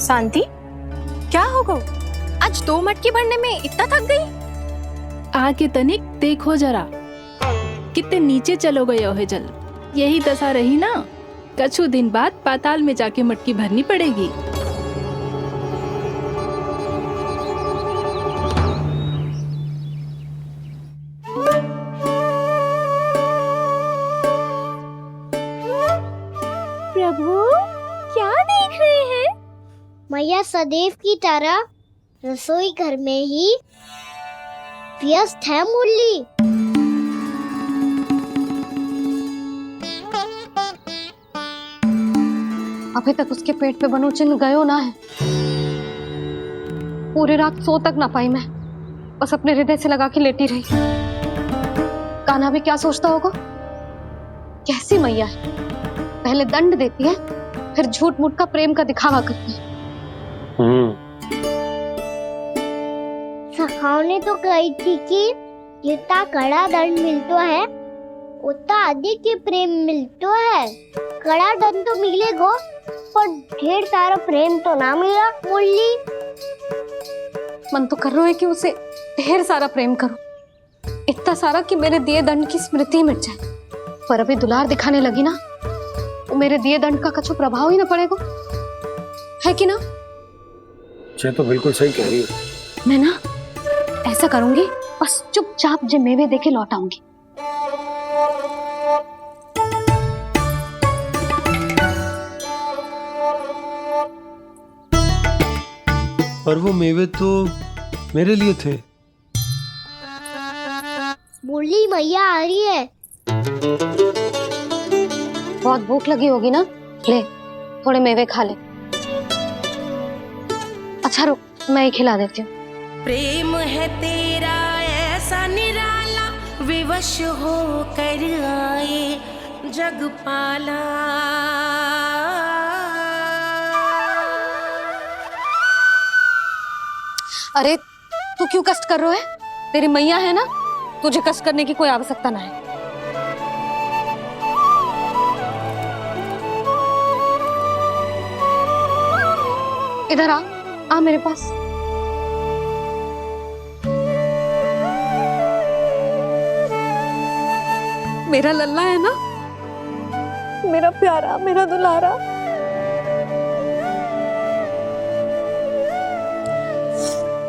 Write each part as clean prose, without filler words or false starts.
शांति, क्या हो गो? आज 2 मटकी भरने में इतना थक गई? आके तनिक देखो जरा, कितने नीचे चलो गए हो जल। यही दशा रही ना, कछु दिन बाद पाताल में जाके मटकी भरनी पड़ेगी। प्रभु, क्या देख रहे हैं? मैया सदैव की तरह रसोई घर में ही व्यस्त है मुरली। अभी तक उसके पेट पे बनो चिन्ह गयो ना है। पूरी रात सो तक ना पाई मैं, बस अपने हृदय से लगा के लेटी रही। कान्हा भी क्या सोचता होगा, कैसी मैया है, पहले दंड देती है फिर झूठ मूठ का प्रेम का दिखावा करती है। सखाओ ने तो कही थी कि जितना कड़ा दंड मिलता है उतना अधिक ही प्रेम मिलता है। कड़ा दंड तो मिलेगा पर ढेर सारा प्रेम तो ना मिला मुरली। मन तो कर रहा है कि उसे ढेर सारा प्रेम करो, इतना सारा कि मेरे दिए दंड की स्मृति मिट जाए। पर अभी दुलार दिखाने लगी ना, तो मेरे दिए दंड का कछु प्रभाव ही ना पड़ेगा, है कि ना? ये तो बिल्कुल सही कह रही हो। मैं ना ऐसा करूंगी, बस चुपचाप जे मेवे देके लौट आऊंगी। पर वो मेवे तो मेरे लिए थे। मुरली मैया आ रही है। बहुत भूख लगी होगी ना, ले थोड़े मेवे खा ले। अच्छा रुक, मैं ही खिला देती हूँ। प्रेम है तेरा ऐसा निराला, विवश हो कर आए जग पाला। अरे तू क्यों कष्ट कर रहा है? तेरी मैया है ना, तुझे कष्ट करने की कोई आवश्यकता ना है। इधर आ मेरे पास। मेरा लल्ला है ना, मेरा प्यारा, मेरा दुलारा।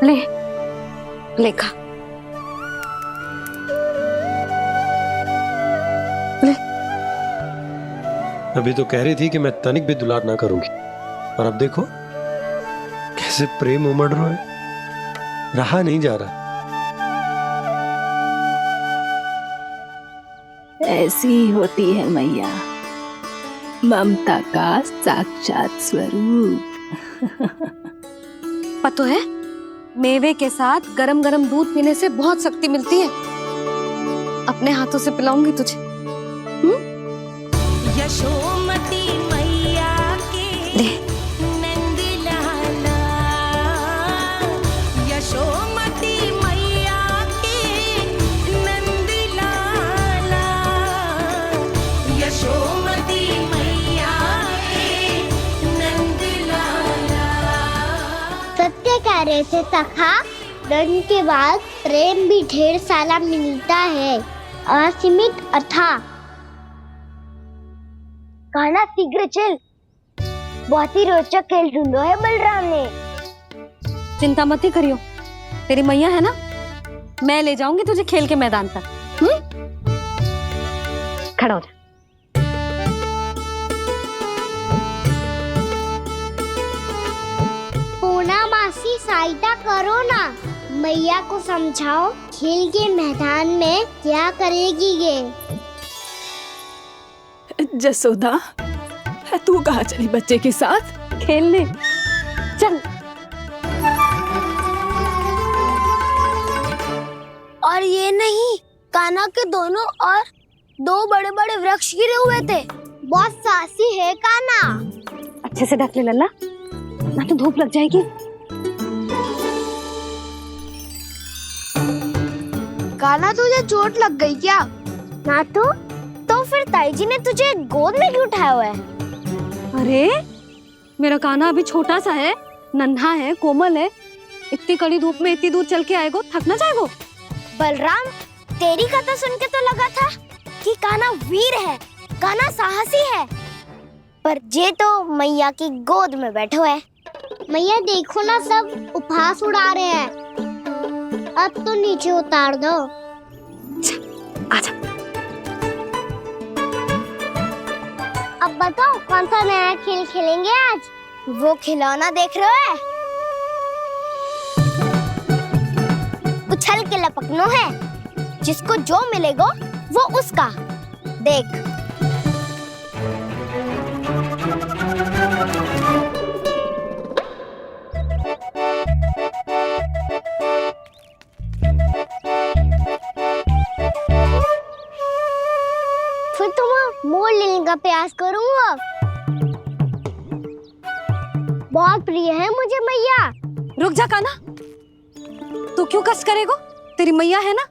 ले ले खा, ले। अभी तो कह रही थी कि मैं तनिक भी दुलार ना करूंगी, और अब देखो कैसे प्रेम उमड़ रहा है, रहा नहीं जा रहा। ऐसी ही होती है मैया, ममता का साक्षात स्वरूप। पता है, मेवे के साथ गरम गरम दूध पीने से बहुत शक्ति मिलती है। अपने हाथों से पिलाऊंगी तुझे। यशोमती मैया के ले। नंद लाला, यशोमती मैया के नंद लाला, यशोमती मैया के नंद लाला। सत्य कह रहे थे सखा, दंड के बाद प्रेम भी ढेर सारा मिलता है, असीमित अथाह। कहना शीघ्र चल, बहुत ही रोचक खेल ढूंढो है बलराम ने। चिंता मत ही करियो, तेरी मैया है ना, मैं ले जाऊंगी तुझे खेल के मैदान तक। खड़ा हो जा। पूना मासी सहायता करो ना, मैया को समझाओ खेल के मैदान में क्या करेगी ये। जसोदा, तू कहाँ चली बच्चे के साथ? खेलने चल। और ये नहीं, कान्हा के दोनों और 2 बड़े बड़े वृक्ष गिरे हुए थे। बहुत साहसी है कान्हा। अच्छे से ढक ले लल्ला, ना तो धूप लग जाएगी। कान्हा, तुझे चोट लग गई क्या? ना तो फिर ताई जी ने तुझे गोद में क्यों उठाया हुआ है? अरे मेरा कान्हा अभी छोटा सा है, नन्हा है, कोमल है, इतनी कड़ी धूप में इतनी दूर चल के आएगो, थक ना जाएगो। बलराम, तेरी कथा सुन के तो लगा था कि कान्हा वीर है, कान्हा साहसी है, पर जे तो मैया की गोद में बैठो है। मैया देखो ना, सब उपहास उड़ा रहे हैं। अब तो नीचे उतार दो। आजा। अब बताओ कौन सा नया खेल खेलेंगे आज? वो खिलौना देख रहे हो? उछल के लपकनो है, जिसको जो मिलेगा वो उसका। देख। फिर तुम मोड़ लेने का प्रयास करूंगा। बहुत प्रिय है मुझे मैया। रुक जा कान्हा, तू क्यों कष्ट करेगो? तेरी मैया है ना।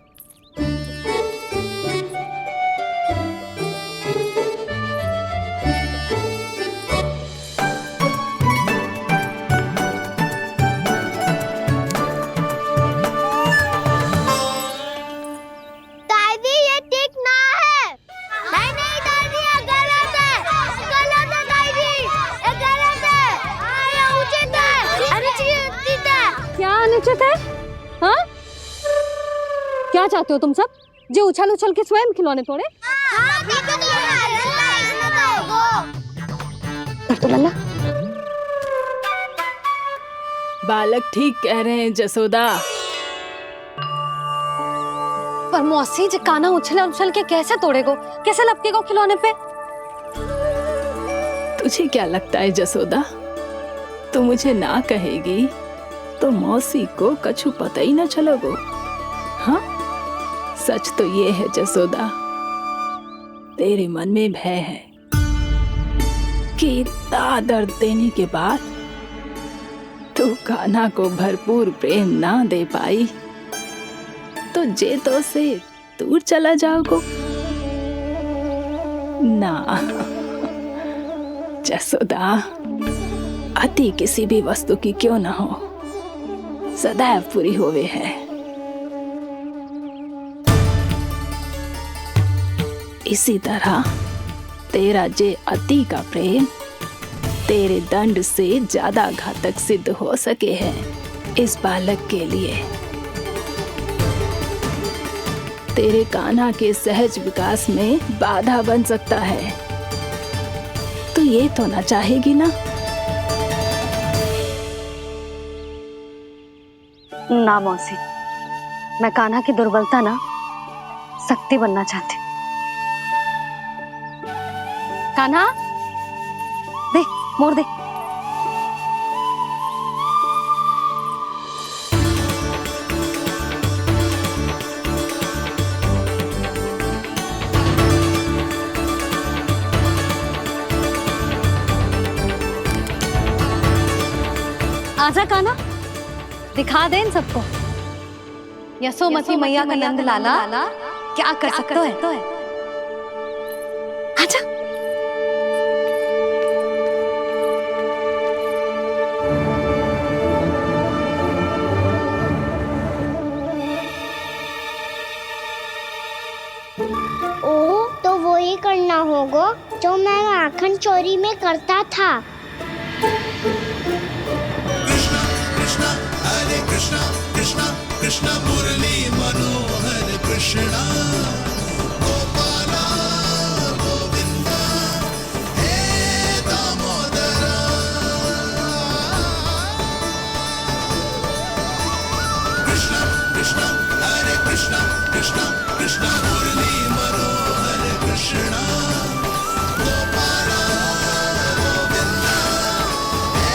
दादी ये ठीक ना है। नहीं नहीं दादी, ये गलत है। गलत है दादी, ये गलत है। ये उचित है, अनुचित है। क्या अनुचित है? हाँ? क्या चाहते हो तुम सब? जो उछल उछल के स्वयं खिलौने तोड़े? हाँ, ठीक है, कर तो लल्ला। बालक ठीक कह रहे हैं जसोदा। पर मौसी, जे कान्हा उछल उछल के कैसे तोड़ेगो, कैसे लपकेगो खिलौने पे? तुझे क्या लगता है जसोदा, तू मुझे ना कहेगी तो मौसी को कछु पता ही न चलोगो। हाँ, सच तो ये है जसोदा, तेरे मन में भय है कि इतना दर्द देने के बाद तू कान्हा को भरपूर प्रेम ना दे पाई तो जे तो से दूर चला जाओगो ना। जसोदा, अति किसी भी वस्तु की क्यों ना हो, सदैव पूरी होवे है। इसी तरह तेरा जे अति का प्रेम तेरे दंड से ज्यादा घातक सिद्ध हो सके है इस बालक के लिए। तेरे कान्हा के सहज विकास में बाधा बन सकता है। तो ये तो ना चाहेगी ना? ना मौसी, मैं कान्हा की दुर्बलता ना शक्ति बनना चाहती। कान्हा, दे, मोड़ दे। आजा कान्हा, दिखा दे इन सबको यशोमती मैया का नंद लाला क्या कर सकता है। आजा। ओ, तो वो ही करना होगा जो मैं माखन चोरी में करता था। कृष्ण मुरली मनोहर कृष्णा गोपाला गोविंदा हे दामोदरा। कृष्ण कृष्ण हरे कृष्ण कृष्ण कृष्ण मुरली मनोहर कृष्णा गोपाला गोविंदा हे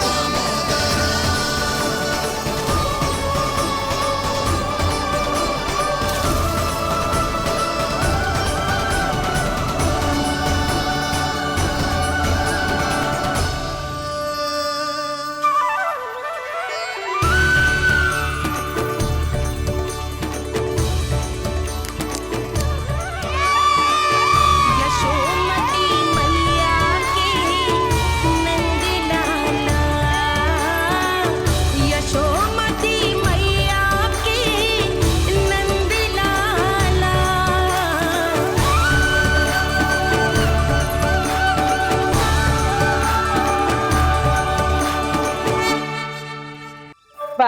दामोदरा।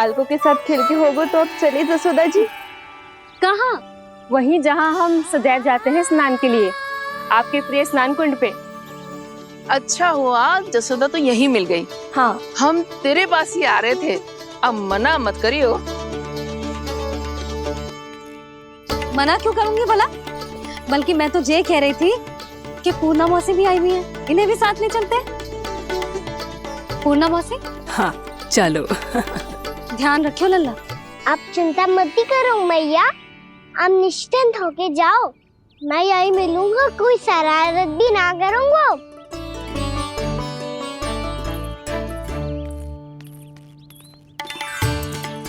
बालकों के साथ खेल के होगो तो अब चले जसोदा जी। कहाँ? वहीं जहाँ हम सदैव जाते हैं स्नान के लिए, आपके प्रिय स्नान कुंड पे। अच्छा हुआ जसोदा तो यही मिल गई। हाँ, हम तेरे पास ही आ रहे थे, अब मना मत करियो। मना क्यों करूंगी भला? बल्कि मैं तो ये कह रही थी कि पूर्णा मौसी भी आई हुई है, इन्हें भी साथ ले चलते। पूर्णा मौसी, हाँ चलो। ध्यान रखियो लल्ला। आप चिंता मत ही करो मैया, आप निश्चिंत होके जाओ, मैं यही मिलूंगा, कोई शरारत भी ना करूंगा।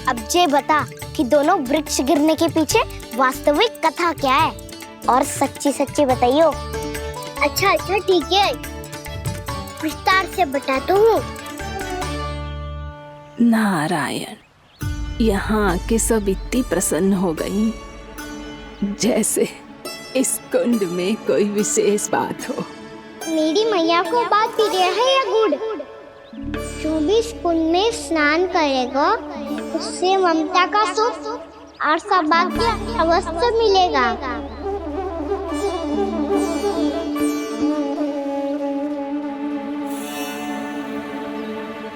अब ये बता कि दोनों वृक्ष गिरने के पीछे वास्तविक कथा क्या है, और सच्ची सच्ची बताइयो। अच्छा अच्छा ठीक है, विस्तार से बताता हूँ। नारायण, यहाँ के सब इतनी प्रसन्न हो गई जैसे इस कुंड में कोई विशेष बात हो। मेरी मैया को बात प्रिय है या गुड़? जो भी इस कुंड में स्नान करेगा उससे ममता का सुख और सौभाग्य अवश्य मिलेगा।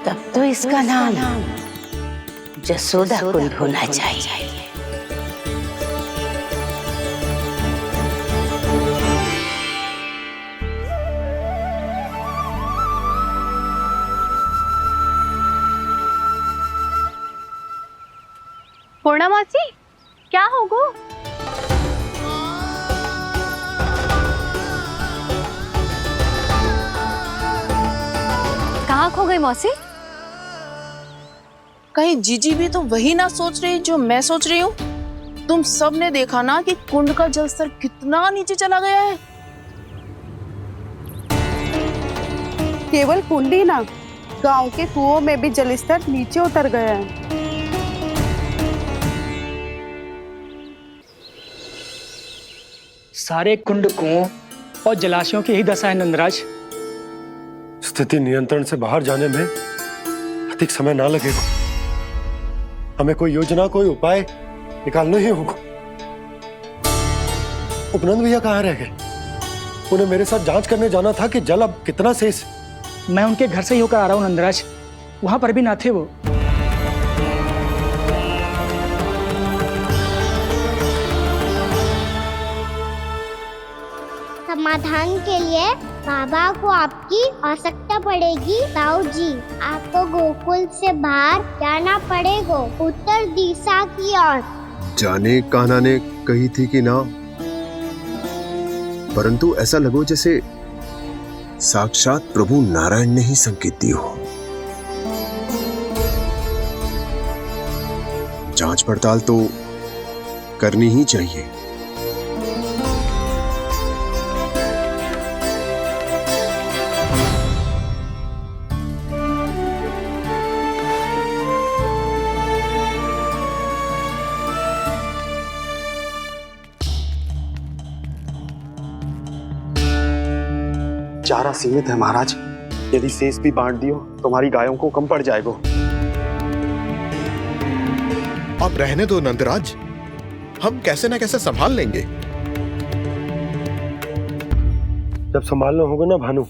तब तो इसका नाम जसोदा कुंड होना चाहिए। पूर्णा मौसी, क्या होगो? कहाँ खो गई मौसी? कहीं जीजी भी तो वही ना सोच रही जो मैं सोच रही हूँ। तुम सब ने देखा ना कि कुंड का जलस्तर कितना नीचे चला गया है। केवल कुंड ही ना, गांव के कुओं में भी जलस्तर नीचे उतर गया है। सारे कुंड, कुओं और जलाशयों की यही दशा है नंदराज। स्थिति नियंत्रण से बाहर जाने में अधिक समय ना लगेगा। हमें कोई योजना, कोई उपाय निकालना ही होगा। उपनंद भैया कहाँ रह गए? उन्हें मेरे साथ जांच करने जाना था कि जल अब कितना शेष। मैं उनके घर से ही होकर आ रहा हूँ नंदराज, वहां पर भी ना थे वो। समाधान के लिए बाबा को आपकी आवश्यकता पड़ेगी। ताऊ जी, आपको गोकुल से बाहर जाना पड़ेगा, उत्तर दिशा की ओर। जाने कान्हा ने कही थी कि ना, परंतु ऐसा लगो जैसे साक्षात प्रभु नारायण ने ही संकेत दी हो। जांच पड़ताल तो करनी ही चाहिए। चारा सीमित है महाराज, यदि शेष भी बांट दियो तो हमारी गायों को कम पड़ जाएगा। अब रहने दो नंदराज, हम कैसे न कैसे संभाल लेंगे। जब संभालना होगा ना भानु,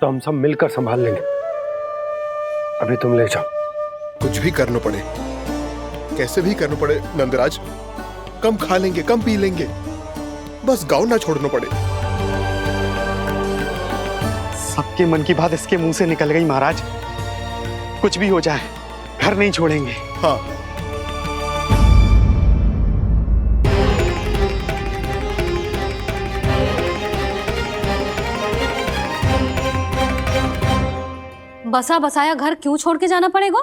तो हम सब मिलकर संभाल लेंगे। अभी तुम ले जाओ। कुछ भी करना पड़े, कैसे भी करना पड़े नंदराज, कम खा लेंगे, कम पी लेंगे, बस गांव ना छोड़ना पड़े। सबके मन की बात इसके मुंह से निकल गई महाराज। कुछ भी हो जाए, घर नहीं छोड़ेंगे। हाँ, बसा बसाया घर क्यों छोड़ के जाना पड़ेगा?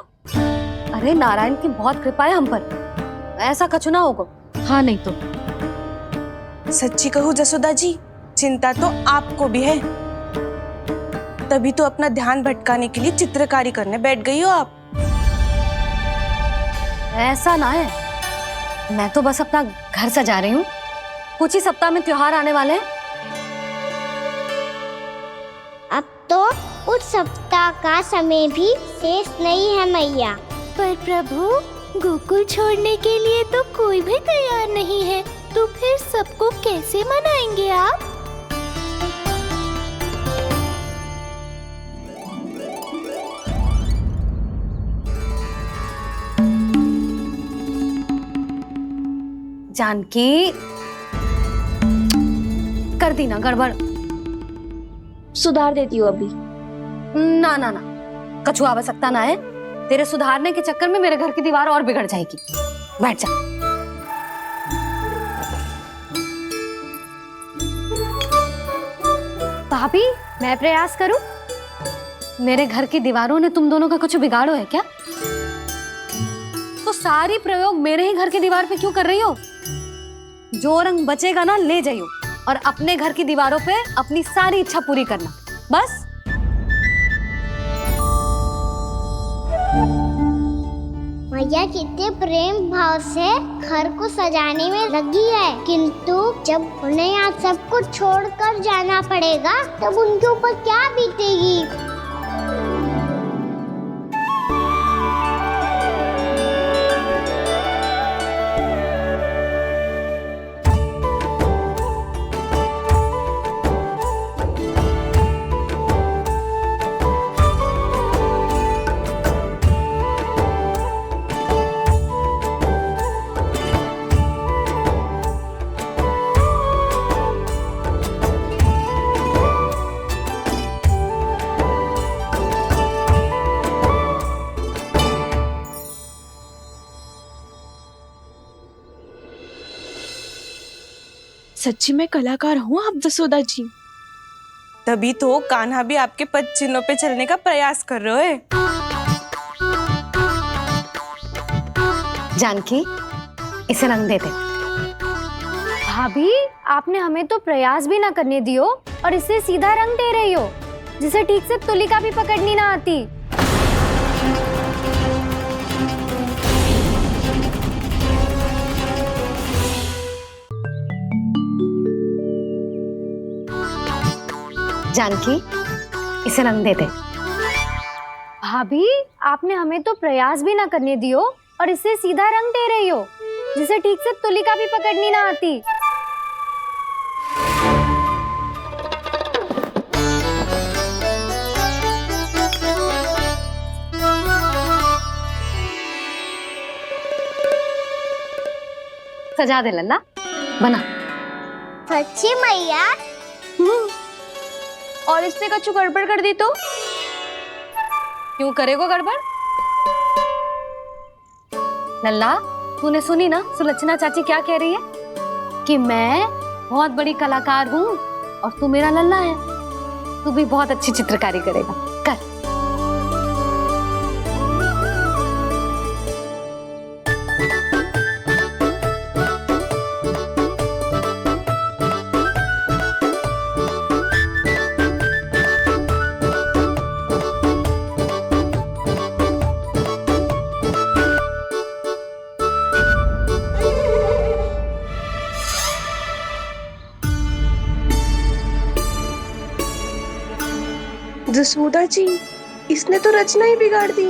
अरे नारायण की बहुत कृपा है हम पर, ऐसा कछु ना होगा। हाँ नहीं तो सच्ची कहूँ जसोदा जी, चिंता तो आपको भी है, तभी तो अपना ध्यान भटकाने के लिए चित्रकारी करने बैठ गई हो आप। ऐसा ना है, मैं तो बस अपना घर सजा रही हूँ। कुछ ही सप्ताह में त्योहार आने वाले हैं। अब तो उस सप्ताह का समय भी शेष नहीं है मैया। पर प्रभु, गोकुल छोड़ने के लिए तो कोई भी तैयार नहीं है, तो फिर सबको कैसे मनाएंगे आप? जानकी, कर दी ना गड़बड़। सुधार देती हूँ अभी। ना ना ना, कछु आवश्यकता ना है। तेरे सुधारने के चक्कर में मेरे घर की दीवार और बिगड़ जाएगी। बैठ जा। भाभी, मैं प्रयास करूं? मेरे घर की दीवारों ने तुम दोनों का कुछ बिगाड़ो है क्या? तो सारी प्रयोग मेरे ही घर की दीवार पे क्यों कर रही हो? जो रंग बचेगा ना ले जाइयो और अपने घर की दीवारों पे अपनी सारी इच्छा पूरी करना, बस। मैया कितने प्रेम भाव से घर को सजाने में लगी है, किंतु जब उन्हें यहाँ सब कुछ छोड़कर जाना पड़ेगा तब उनके ऊपर क्या बीतेगी? सच्ची में कलाकार हूँ आप जसोदा जी। तभी तो कान्हा भी आपके पद चिन्हों पे चलने का प्रयास कर रहे है। जानकी, इसे रंग दे दे। भाभी, आपने हमें तो प्रयास भी ना करने दियो और इसे सीधा रंग दे रही हो, जिसे ठीक से तुलिका भी पकड़नी ना आती। जानकी, इसे रंग दे दे। भाभी, आपने हमें तो प्रयास भी ना करने दियो और इसे सीधा रंग दे रही हो, जिसे ठीक से तुलिका भी पकड़नी ना आती। सजा दे लल्ला, बना। सच्ची मैया? और इसने कछु गड़बड़ कर दी तो? क्यों करेगो गड़बड़? लल्ला, तूने सुनी ना सुलक्षणा चाची क्या कह रही है? कि मैं बहुत बड़ी कलाकार हूँ और तू मेरा लल्ला है। तू भी बहुत अच्छी चित्रकारी करेगा, कर। जसोदा जी, इसने तो रचना ही बिगाड़ दी।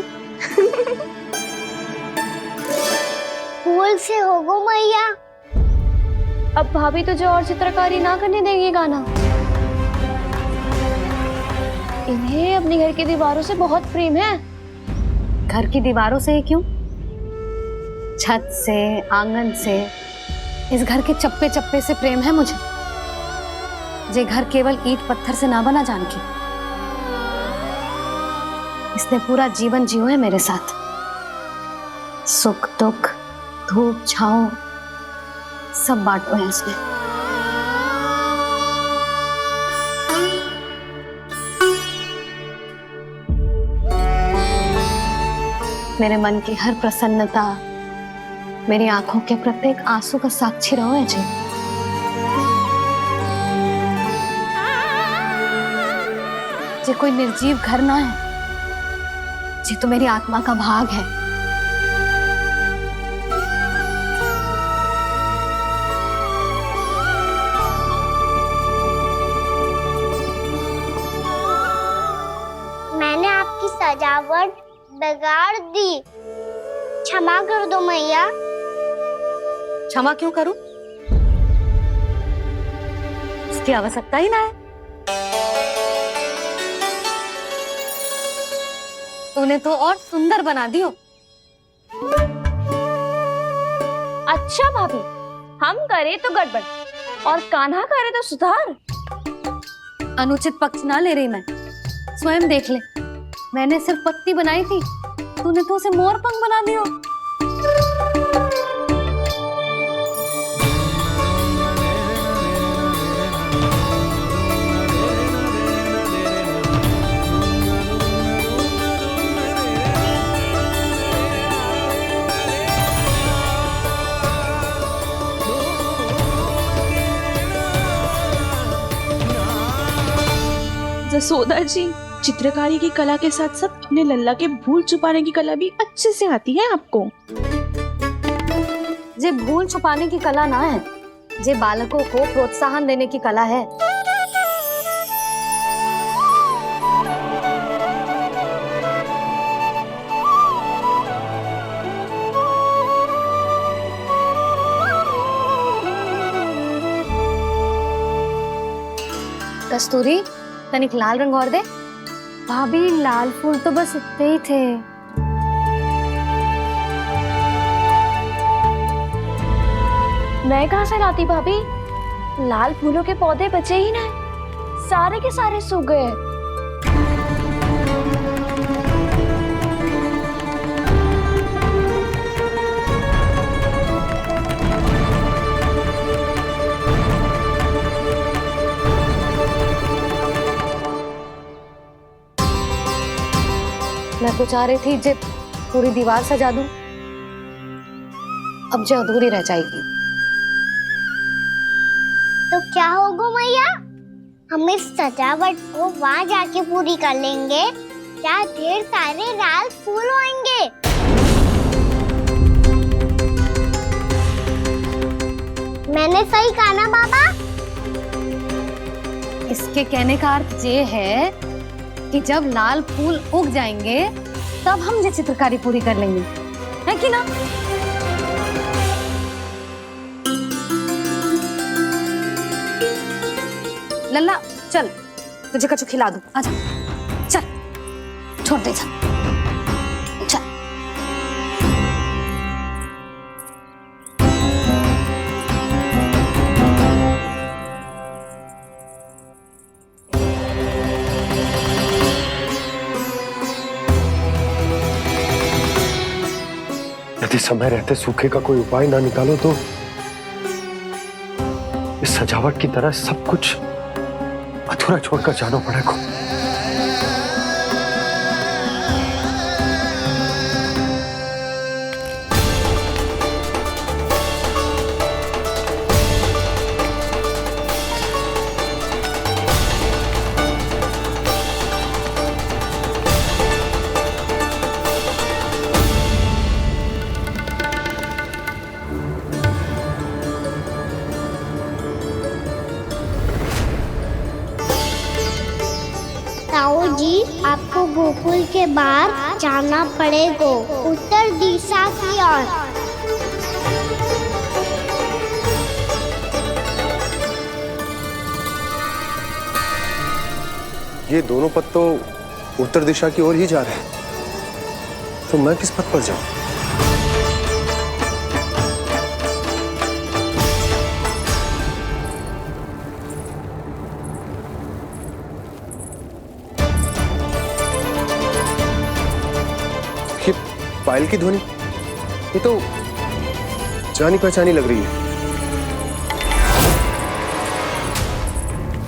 भूल से होगो मैया। अब भाभी तुझे और चित्रकारी ना करने देंगी गाना। इन्हें अपने घर की दीवारों से बहुत प्रेम है। घर की दीवारों से ही क्यों? छत से, आंगन से, इस घर के चप्पे चप्पे से प्रेम है मुझे। ये घर केवल ईंट पत्थर से ना बना जानकी। इसने पूरा जीवन जियो है मेरे साथ। सुख दुख, धूप छांव सब बांटो है इसने। मेरे मन की हर प्रसन्नता, मेरी आंखों के प्रत्येक आंसू का साक्षी रहो है जी। ये कोई निर्जीव घर ना है, ये तो मेरी आत्मा का भाग है। मैंने आपकी सजावट बिगाड़ दी। क्षमा कर दो मैया। क्षमा क्यों करूं? इसकी आवश्यकता ही ना है। तूने तो और सुंदर बना दियो। अच्छा भाभी, हम करे तो गड़बड़ और कान्हा करे तो सुधार। अनुचित पक्ष ना ले रही मैं, स्वयं देख ले। मैंने सिर्फ पत्ती बनाई थी, तूने तो उसे मोर पंख बना दियो। जसोदा जी, चित्रकारी की कला के साथ साथ अपने लल्ला के भूल छुपाने की कला भी अच्छे से आती है आपको। जे भूल छुपाने की कला ना है, जे बालकों को प्रोत्साहन देने की कला है। कस्तूरी, तनिक लाल रंग और दे। भाभी, लाल फूल तो बस इतने ही थे। मैं कहाँ से लाती भाभी? लाल फूलों के पौधे बचे ही ना, सारे के सारे सूख गए। मैं तो चाह रही थी जब पूरी दीवार सजा दूं, अब जो अधूरी रह जाएगी। तो क्या होगा मैया? हम इस सजावट को वहाँ जाके पूरी कर लेंगे, जहाँ ढेर सारे लाल फूल होंगे। मैंने सही कहा ना बाबा? इसके कहने का अर्थ ये है कि जब लाल फूल उग जाएंगे तब हम ये चित्रकारी पूरी कर लेंगे, है कि ना? लल्ला चल, तुझे कछु खिला दूं, आजा, चल, छोड़ दे, चल। यदि समय रहते सूखे का कोई उपाय ना निकालो तो इस सजावट की तरह सब कुछ अधूरा छोड़कर जाना पड़ेगा। ताऊ जी, आपको गोकुल के बाहर जाना पड़ेगा, उत्तर दिशा की ओर। ये दोनों पथ तो उत्तर दिशा की ओर ही जा रहे हैं, तो मैं किस पथ पर जाऊं? पायल की ध्वनि, ये तो जानी पहचानी लग रही है।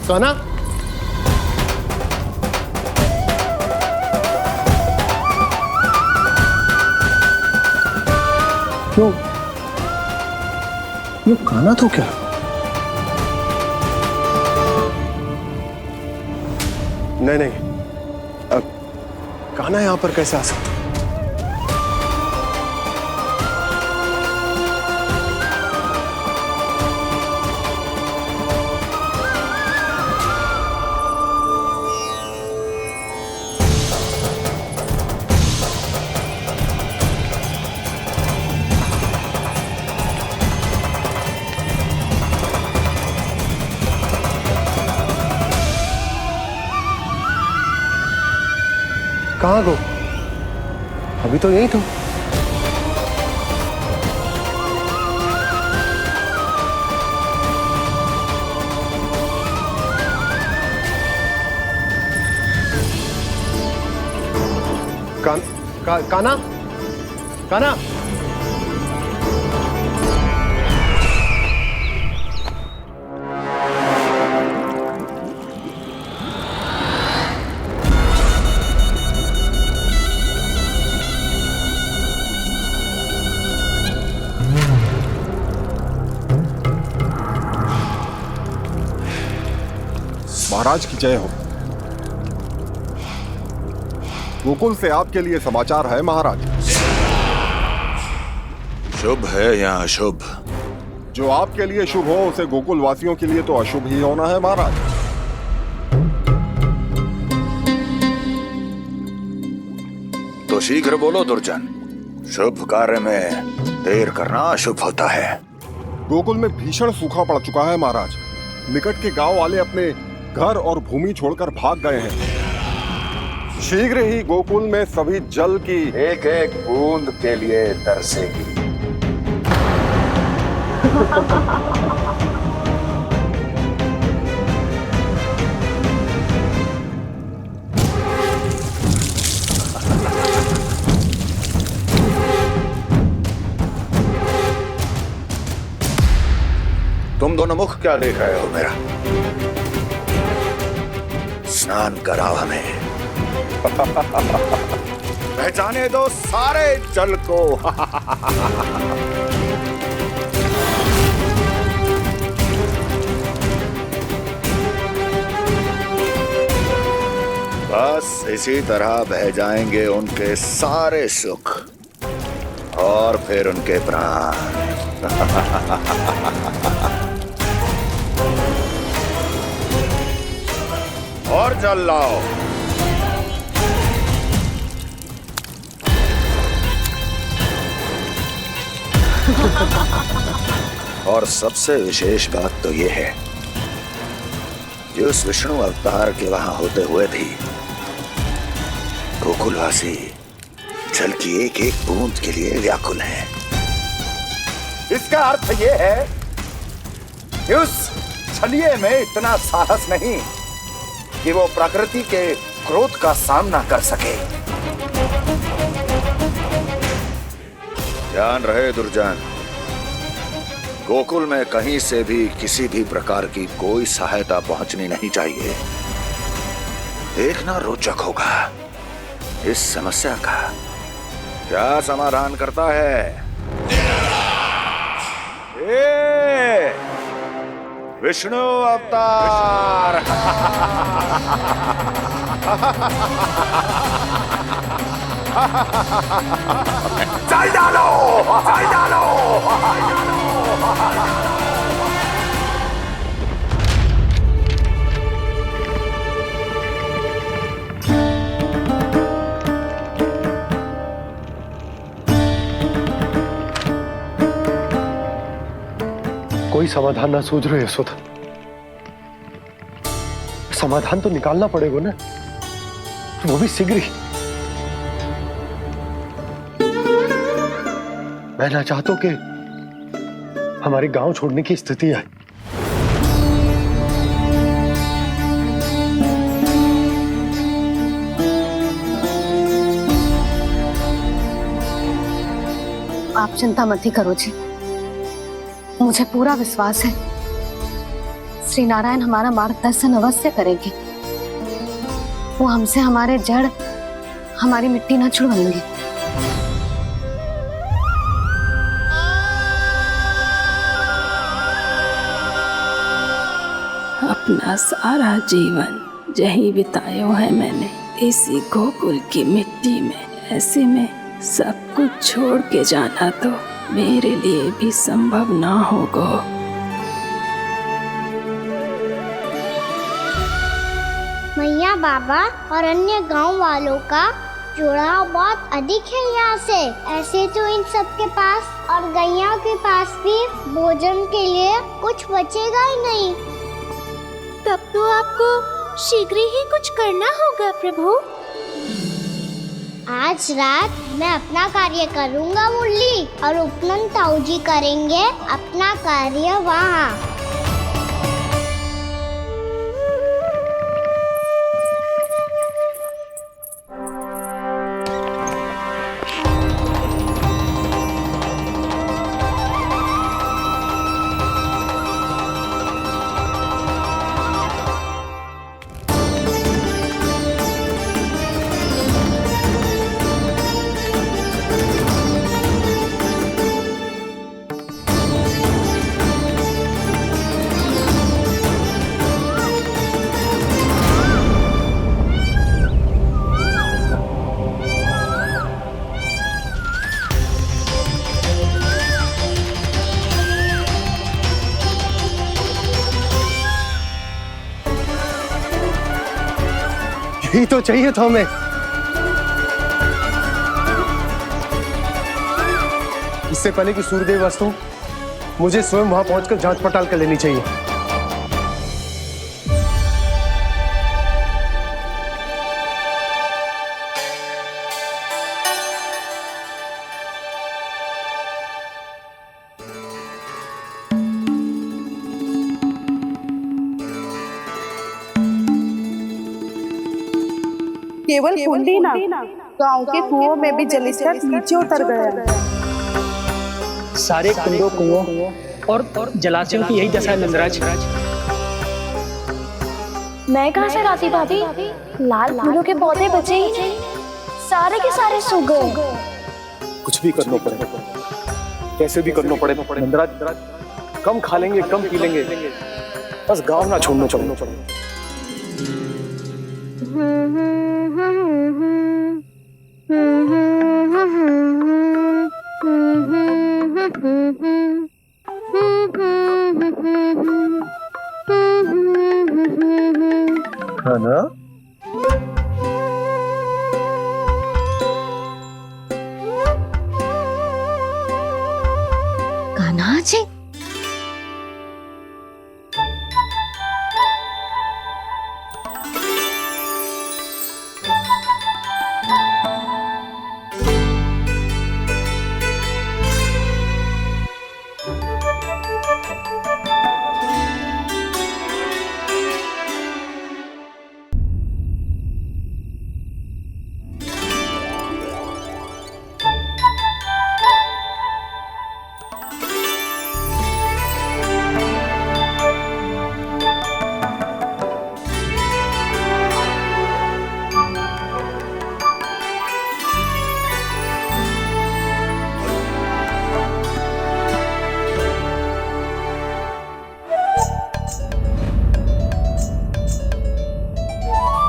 कान्हा, क्यों? ये कान्हा तो क्या? नहीं नहीं, अब कान्हा यहां पर कैसे आ सकता? कहाँ गो? अभी तो यही तो। काना काना महाराज की जय हो। गोकुल से आपके लिए समाचार है महाराज। शुभ है या अशुभ? जो आपके लिए शुभ हो उसे गोकुल वासियों के लिए तो अशुभ ही होना है महाराज। तो शीघ्र बोलो दुर्जन, शुभ कार्य में देर करना अशुभ होता है। गोकुल में भीषण सूखा पड़ चुका है महाराज। निकट के गांव वाले अपने घर और भूमि छोड़कर भाग गए हैं। शीघ्र ही गोकुल में सभी जल की एक एक बूंद के लिए तरसेगी। तुम दोनों मुख क्या देख रहे हो मेरा? स्नान कराओ हमें। पहचाने दो सारे जल को। बस इसी तरह बह जाएंगे उनके सारे सुख और फिर उनके प्राण। और जल लाओ। और सबसे विशेष बात तो यह है कि उस विष्णु अवतार के वहां होते हुए भी गोकुलवासी जल की एक एक बूंद के लिए व्याकुल हैं। इसका अर्थ यह है कि उस छलिए में इतना साहस नहीं कि वो प्रकृति के क्रोध का सामना कर सके। ध्यान रहे दुर्जन, गोकुल में कहीं से भी किसी भी प्रकार की कोई सहायता पहुंचनी नहीं चाहिए। देखना रोचक होगा इस समस्या का क्या समाधान करता है। विष्णु अवतार। चल डालो, चल डालो। कोई समाधान ना सूझ रहे यशोदा। समाधान तो निकालना पड़ेगा ना, वो भी शीघ्र ही। मैं ना चाहता हूं कि हमारे गांव छोड़ने की स्थिति आए। आप चिंता मत ही करो जी, मुझे पूरा विश्वास है श्री नारायण हमारा मार्गदर्शन अवश्य करेंगे। वो हमसे हमारे जड़, हमारी मिट्टी न छुड़वाएंगे। अपना सारा जीवन यही बिताया है मैंने, इसी गोकुल की मिट्टी में। ऐसे में सब कुछ छोड़ के जाना तो मेरे लिए भी संभव ना होगा। मैया बाबा और अन्य गांव वालों का जुड़ाव बहुत अधिक है यहाँ से। ऐसे तो इन सब के पास और गैया के पास भी भोजन के लिए कुछ बचेगा ही नहीं। तब तो आपको शीघ्र ही कुछ करना होगा प्रभु। आज रात मैं अपना कार्य करूंगा मुरली, और उपनंद ताऊ जी करेंगे अपना कार्य वहाँ। यही तो चाहिए था हमें। इससे पहले कि सूर्यदेव वास्तु, मुझे स्वयं वहां पहुंचकर जांच पड़ताल कर लेनी चाहिए। केवल कुंडी ना, गांव के कुओं में भी जलस्तर नीचे उतर गया है। सारे कुंडों कुओं और जलाशयों की यही दशा है नंदराज। मैं कहाँ से लाती भाभी? लाल फूलों के पौधे बचे ही नहीं, सारे के सारे सूख गए। कुछ भी करना पड़ेगा, कैसे भी करना पड़ेगा नंदराज। कम खा लेंगे, कम पी लेंगे, बस गांव ना छोड़ना पड़ेगा। है ना? कान्हा जी,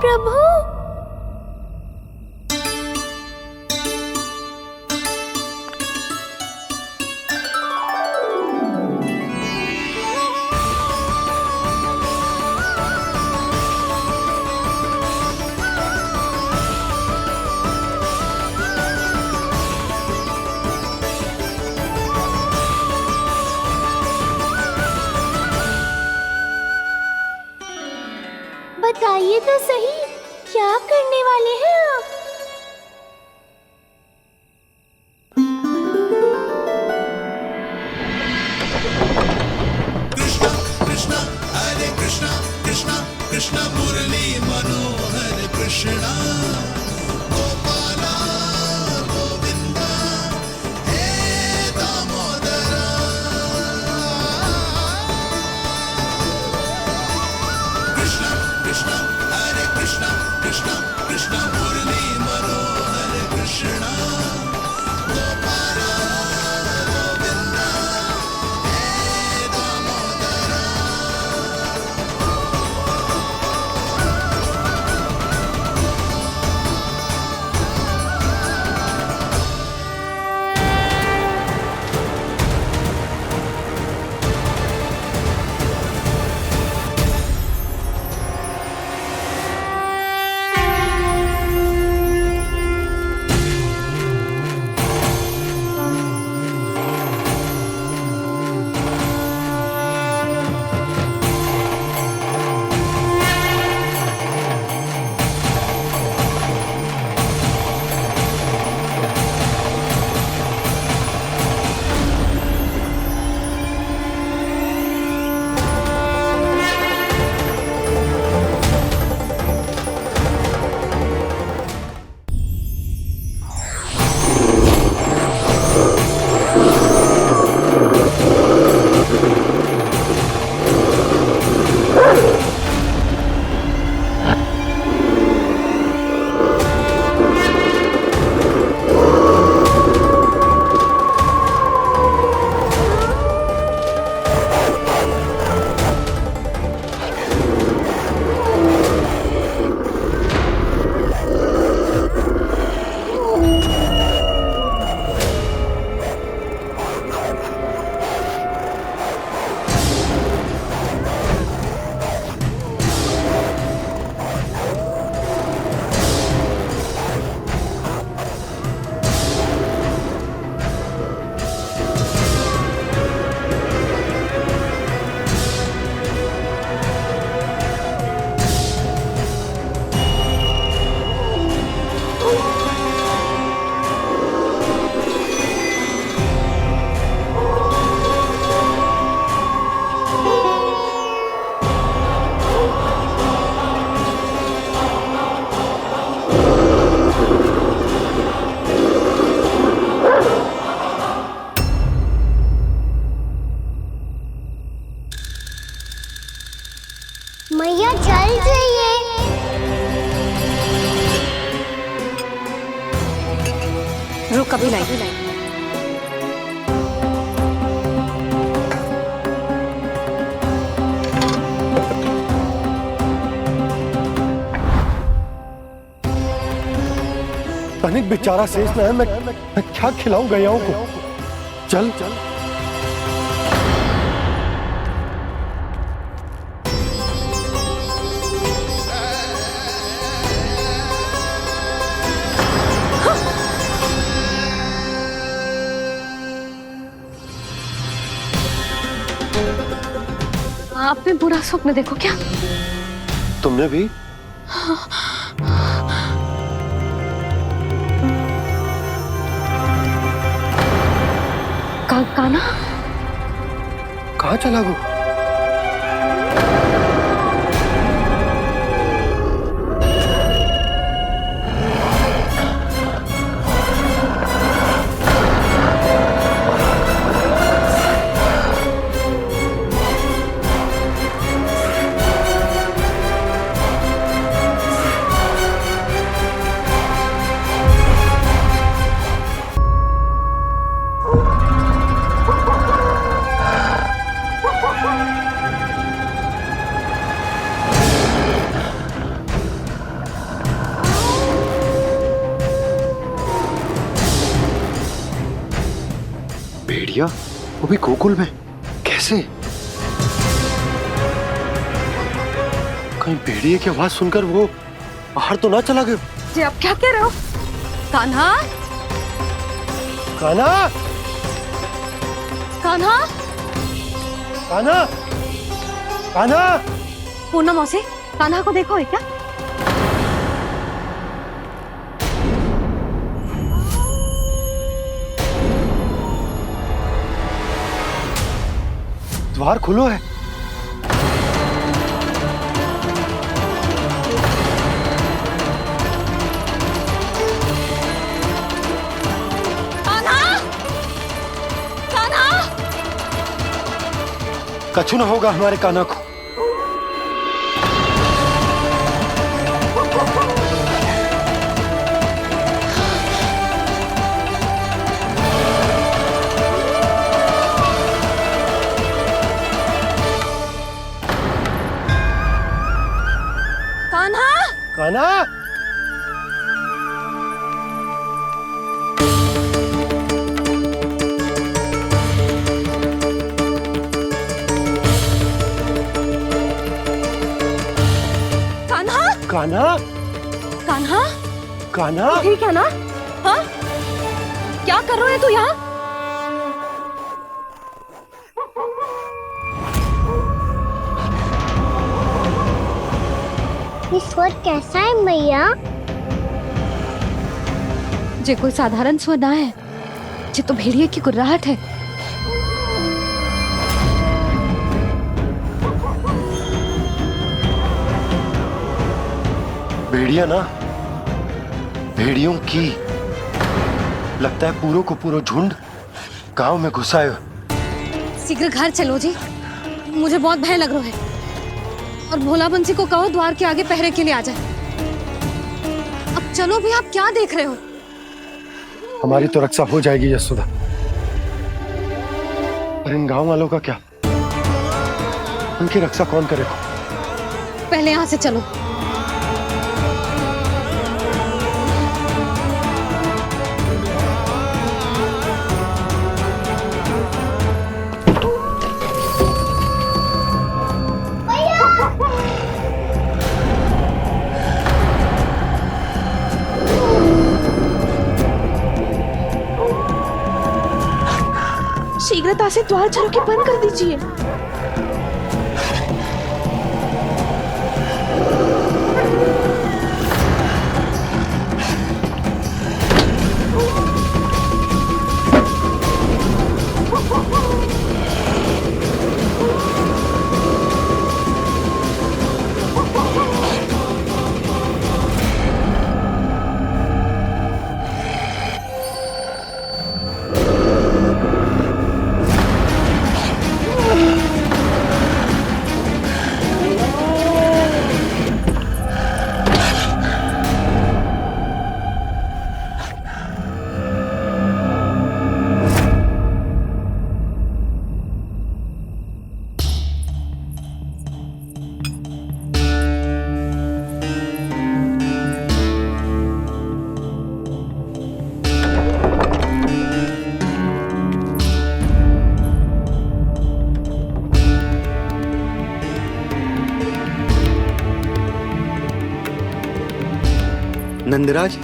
प्रभु, बताइए तो सही, क्या करने वाले हैं आप? कृष्णा कृष्णा हरे कृष्णा कृष्णा कृष्णा मुरली मनोहर कृष्णा गोपाला गोविंदा हे दामोदरा। कृष्णा कृष्णा हरे कृष्णा कृष्णा कृष्णा मुरली मनोहर कृष्णा गोपाला गोविंदा हे दामोदरा। मैया जल जाइए। रुक अभी लाई। तनिक बेचारा शेष न है, मैं क्या खिलाऊं गयाओं को। चल चल। आपने बुरा स्वप्न देखो क्या? तुमने भी? काना कहाँ चला गो? भेड़िया वो भी गोकुल में कैसे? कहीं भेड़िए की आवाज सुनकर वो बाहर तो ना चला गया? जी आप क्या कह रहे हो? कान्हा कान्हा कान्हा कान्हा कान्हा। पूर्णा मौसी, कान्हा को देखो है क्या? द्वार खुलो है। कान्हा कान्हा। कछु ना होगा हमारे कान्हा को। कान्हा कान्हा कान्हा कान्हा कान्हा। ठीक है ना? हाँ क्या कर रहे हो तू यहाँ? ये स्वर कैसा है मैया? जे कोई साधारण स्वर ना है, जे तो भेड़िए की गुर्राहट है। भेड़िया ना, भेड़ियों की लगता है पूरो को पूरो झुंड गांव में घुसा है। शीघ्र घर चलो जी, मुझे बहुत भय लग रहा है। और भोला बंसी को कहो द्वार के आगे पहरे के लिए आ जाए। अब चलो भी, आप क्या देख रहे हो? हमारी तो रक्षा हो जाएगी यशोदा, पर इन गांव वालों का क्या? उनकी रक्षा कौन करेगा? पहले यहाँ से चलो। शीघ्रता से द्वार चारों के बंद कर दीजिए। नंदराज,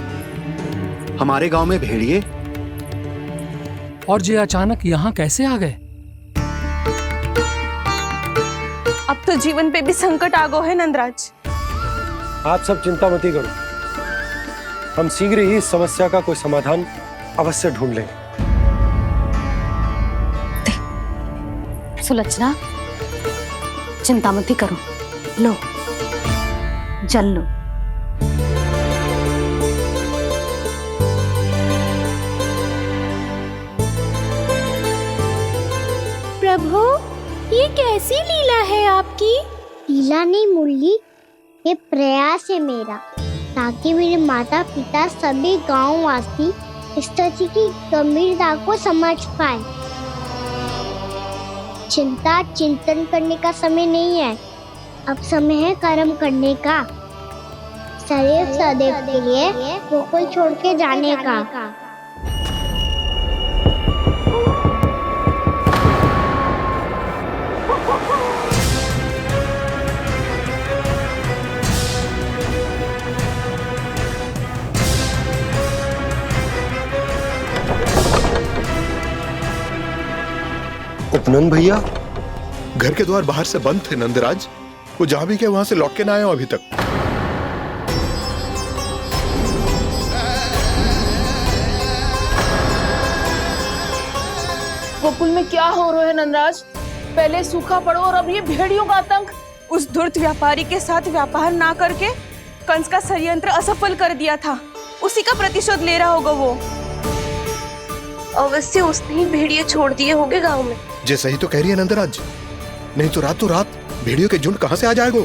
हमारे गांव में भेड़िए और ये अचानक यहाँ कैसे आ गए? अब तो जीवन पे भी संकट आ गो है नंदराज। आप सब चिंता मत करो, हम शीघ्र ही इस समस्या का कोई समाधान अवश्य ढूंढ लेंगे। सुलक्षणा, चिंता मत करो, लो जल लो। प्रभु, ये कैसी लीला है आपकी? लीला नहीं मुरली, ये प्रयास है मेरा, ताकि मेरे माता पिता सभी गांव वासी इस स्थिति की गंभीरता को समझ पाए। चिंता चिंतन करने का समय नहीं है, अब समय है कर्म करने का, सदैव सदैव के लिए गोकुल छोड़ के जाने का। उपनंद भैया, घर के द्वार बाहर से बंद थे नंदराज, वो जहां भी गए वहां से लौट के ना आए हो अभी तक। गोकुल में क्या हो रहा है नंदराज? पहले सूखा पड़ो और अब ये भेड़ियों का आतंक। उस धूर्त व्यापारी के साथ व्यापार ना करके कंस का षड्यंत्र असफल कर दिया था, उसी का प्रतिशोध ले रहा होगा वो। अवश्य उसने ही भेड़िए छोड़ दिए होंगे गांव में। जे सही तो कह रही है नंदराज, नहीं तो रात भेड़ियों के झुंड कहां से आ जाएगा?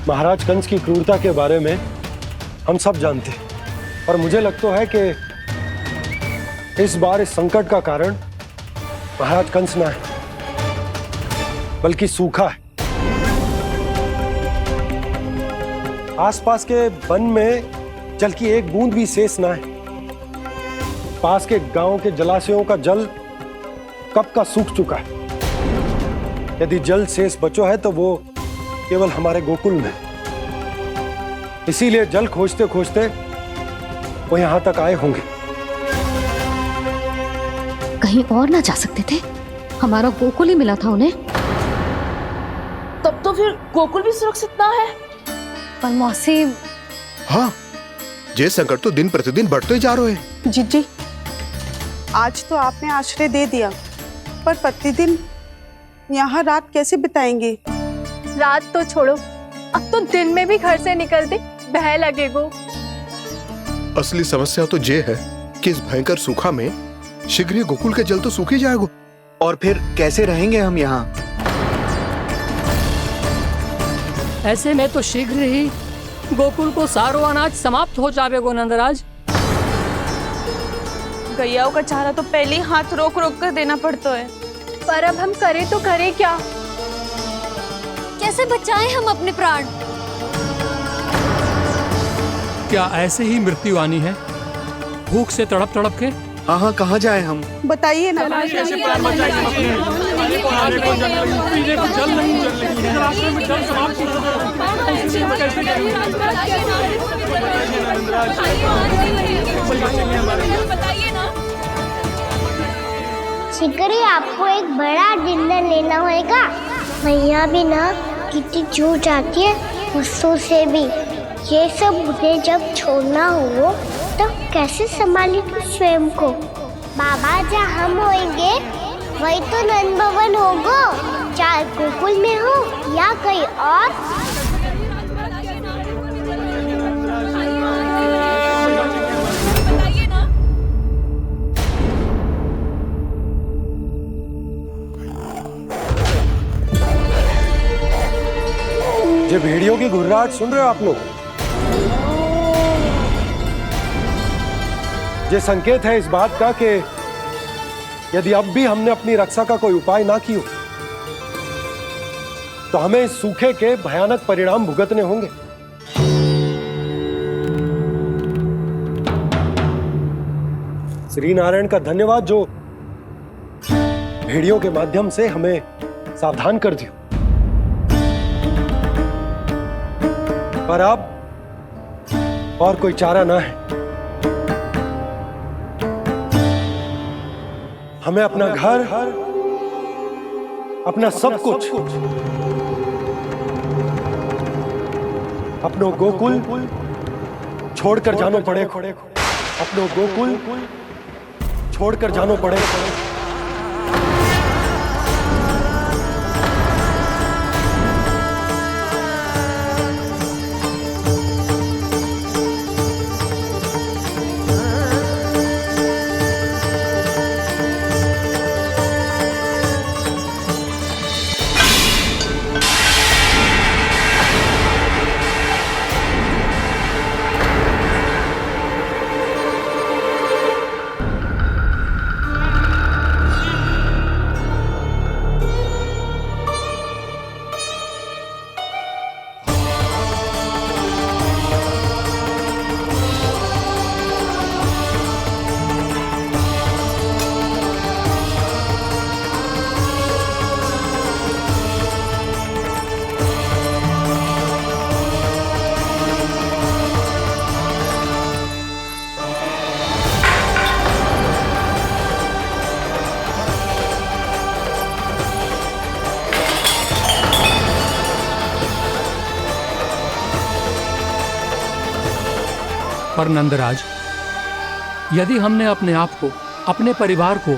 महाराज कंस की क्रूरता के बारे में हम सब जानते हैं, और मुझे लगता है कि इस बार इस संकट का कारण महाराज कंस ना है, बल्कि सूखा है। आसपास के वन में जल की एक बूंद भी शेष ना है। पास के गांव के जलाशयों का जल कब का सूख चुका है। यदि जल शेष बचो है तो वो केवल हमारे गोकुल में। इसीलिए जल खोजते खोजते वो यहां तक आए होंगे। कहीं और ना जा सकते थे? हमारा गोकुल ही मिला था उन्हें। तब तो फिर गोकुल भी सुरक्षित ना है। पर मौसी, हाँ, ये संकट तो दिन प्रतिदिन बढ़ते जा रहे हैं। जीजी, आज तो आपने आश्रय दे दिया, पर प्रतिदिन यहाँ रात कैसे बिताएंगे? रात तो छोड़ो, अब तो दिन में भी घर से निकलते भय लगेगो। असली समस्या तो ये है कि इस भयंकर सूखा में शीघ्र ही गोकुल के जल तो सूख ही जाएगा। और फिर कैसे रहेंगे हम यहाँ? ऐसे में तो शीघ्र ही गोकुल को सारो अनाज समाप्त हो जाएगा नंदराज। गैयाओं का चारा तो पहले ही हाथ रोक रोक कर देना पड़ता है। पर अब हम करें तो करें क्या? कैसे बचाएं हम अपने प्राण? क्या ऐसे ही मृत्यु आनी है, भूख से तड़प तड़प के? हाँ हाँ, कहाँ जाए हम? बताइए ना। शिकारी, आपको एक बड़ा डिनर लेना होगा। मैया भी ना कितनी चूक जाती है गुस्सों से भी। ये सब उन्हें जब छोड़ना हो तो कैसे संभाली तू स्वयं को? बाबा जहाँ हम होंगे वही तो नंद भवन होगा, चाहे गोकुल में हो या कहीं और। ये भेड़ियों की घुर्राहट सुन रहे हो आप लोग? ये संकेत है इस बात का कि यदि अब भी हमने अपनी रक्षा का कोई उपाय ना किया तो हमें इस सूखे के भयानक परिणाम भुगतने होंगे। श्री नारायण का धन्यवाद जो भेड़ियों के माध्यम से हमें सावधान कर दिया। पर अब और कोई चारा ना है। हमें अपना घर, अपना सब कुछ, अपनो गोकुल छोड़कर जानो पड़े। अपनो गोकुल छोड़कर जानो पड़े। पर नंदराज, यदि हमने अपने आप को, अपने परिवार को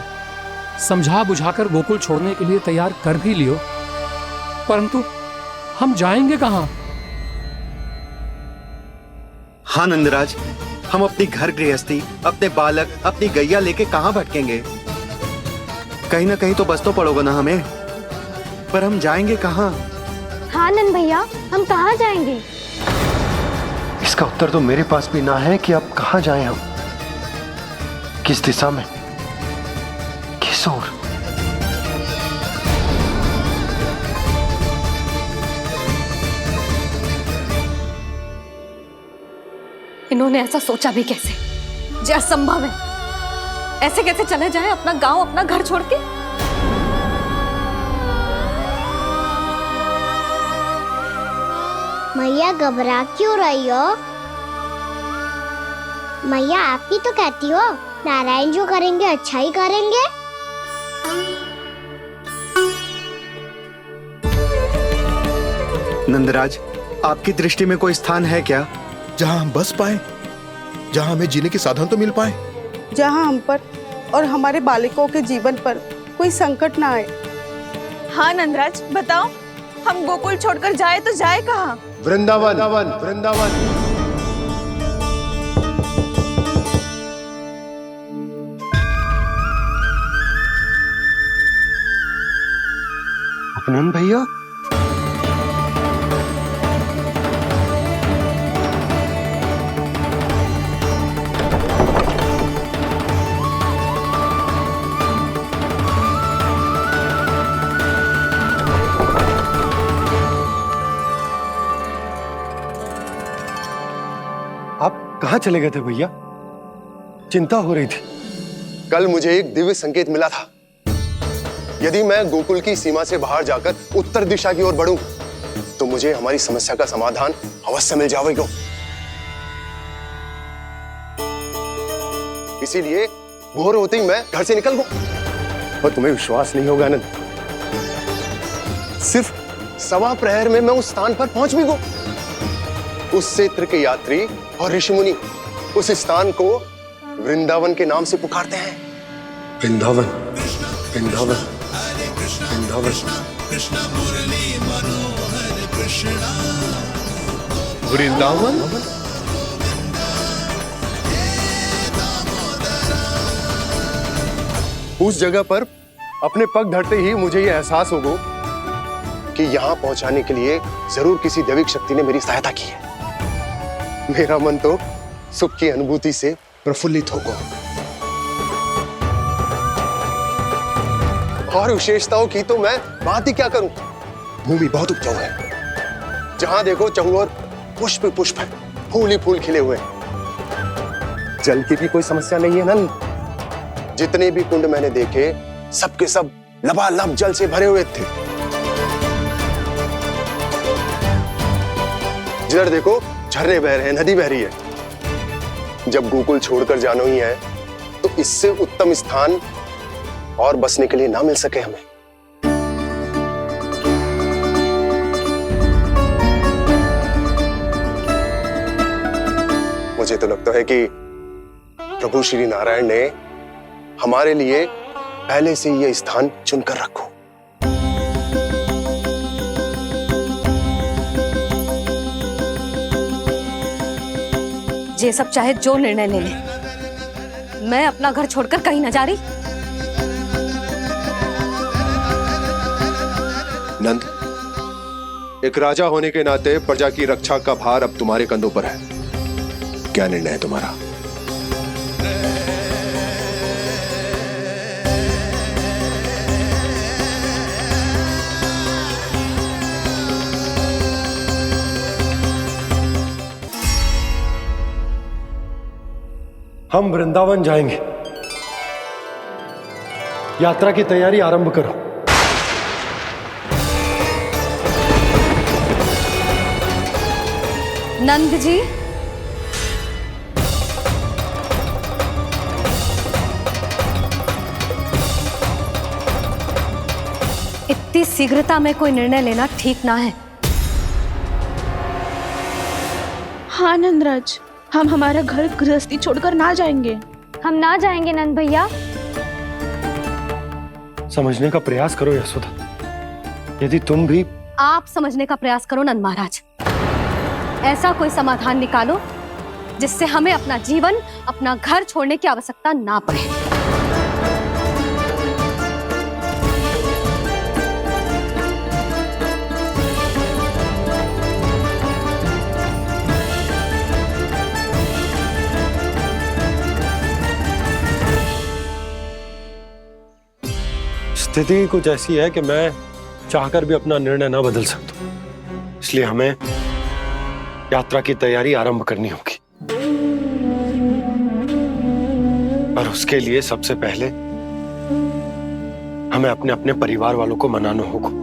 समझा बुझाकर गोकुल छोड़ने के लिए तैयार कर भी लियो, परंतु हम जाएंगे कहां? हाँ नंदराज, हम अपनी घर गृहस्थी, अपने बालक, अपनी गैया लेके कहाँ भटकेंगे? कहीं ना कहीं तो बस तो पड़ोगा ना हमें। पर हम जाएंगे कहाँ? हाँ नंद भैया, हम कहाँ जाएंगे? इसका उत्तर तो मेरे पास भी ना है कि अब कहां जाएं हम, किस दिशा में, किस ओर। इन्होंने ऐसा सोचा भी कैसे? जो असंभव है। ऐसे कैसे चले जाए अपना गांव, अपना घर छोड़ के? मैया घबरा क्यों रही हो? मैया आप ही तो कहती हो नारायण जो करेंगे अच्छा ही करेंगे। नंदराज, आपकी दृष्टि में कोई स्थान है क्या जहां हम बस पाए, जहां हमें जीने के साधन तो मिल पाए, जहाँ हम पर और हमारे बालकों के जीवन पर कोई संकट ना आए? हाँ नंदराज, बताओ, हम गोकुल छोड़कर जाए तो जाए कहाँ? वृंदावन। वृंदावन। नंद भैया, आप कहाँ चले गए थे भैया? चिंता हो रही थी। कल मुझे एक दिव्य संकेत मिला था। यदि मैं गोकुल की सीमा से बाहर जाकर उत्तर दिशा की ओर बढ़ूं, तो मुझे हमारी समस्या का समाधान अवश्य मिल जाएगा। इसीलिए भोर होते ही मैं घर से निकल गया। और तुम्हें विश्वास नहीं होगा आनंद, सिर्फ 1.25 प्रहर में मैं उस स्थान पर पहुंच भी गया। उस क्षेत्र के यात्री और ऋषिमुनि उस स्थान को वृंदावन के नाम से पुकारते हैं। वृंदावन, वृंदावन, वृंदावन। वृंदावन? उस जगह पर अपने पग धरते ही मुझे यह एहसास होगा कि यहां पहुंचाने के लिए जरूर किसी दैविक शक्ति ने मेरी सहायता की है। मेरा मन तो सुख की अनुभूति से प्रफुल्लित होगा। और विशेषताओं की तो मैं बात ही क्या करूं। भूमि बहुत उपजाऊ है, जहां देखो चहुओर पुष्प पुष्प है, फूल ही फूल खिले हुए हैं। जल की भी कोई समस्या नहीं है नंद। जितने भी कुंड मैंने देखे, सबके सब लबालब जल से भरे हुए थे। जिधर देखो झरने बह रहे हैं, नदी बह रही है। जब गोकुल छोड़कर जाना ही है, तो इससे उत्तम स्थान और बसने के लिए ना मिल सके हमें। मुझे तो लगता है कि प्रभु श्री नारायण ने हमारे लिए पहले से यह स्थान चुनकर रखो। ये सब चाहे जो निर्णय ले ले, मैं अपना घर छोड़कर कहीं न जा रही। नंद, एक राजा होने के नाते प्रजा की रक्षा का भार अब तुम्हारे कंधों पर है। क्या निर्णय है तुम्हारा? हम वृंदावन जाएंगे। यात्रा की तैयारी आरंभ करो। नंद जी, इतनी शीघ्रता में कोई निर्णय लेना ठीक ना है। हाँ नंदराज, हम हमारा घर गृहस्थी छोड़कर ना जाएंगे। हम ना जाएंगे नंद भैया। समझने का प्रयास करो यशोदा। यदि तुम भी आप समझने का प्रयास करो नंद महाराज। ऐसा कोई समाधान निकालो जिससे हमें अपना जीवन, अपना घर छोड़ने की आवश्यकता ना पड़े। स्थिति कुछ ऐसी है कि मैं चाहकर भी अपना निर्णय ना बदल सकता, इसलिए हमें यात्रा की तैयारी आरंभ करनी होगी। और उसके लिए सबसे पहले हमें अपने अपने परिवार वालों को मनाना होगा।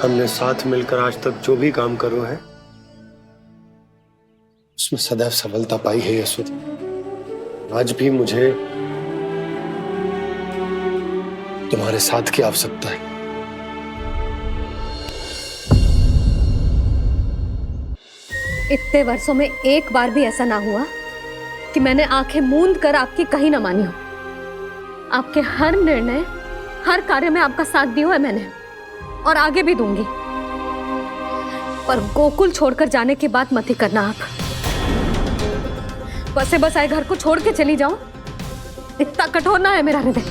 हमने साथ मिलकर आज तक जो भी काम करो है उसमें सदैव सफलता पाई है यशोदा। आज भी मुझे तुम्हारे साथ की आवश्यकता है। इतने वर्षों में एक बार भी ऐसा ना हुआ कि मैंने आंखें मूंद कर आपकी कहीं ना मानी हो। आपके हर निर्णय, हर कार्य में आपका साथ दिया है मैंने, और आगे भी दूंगी। पर गोकुल छोड़कर जाने की बात मत ही करना आप। बसे बसाए घर को छोड़ के चली जाऊं, इतना कठोर ना है मेरा हृदय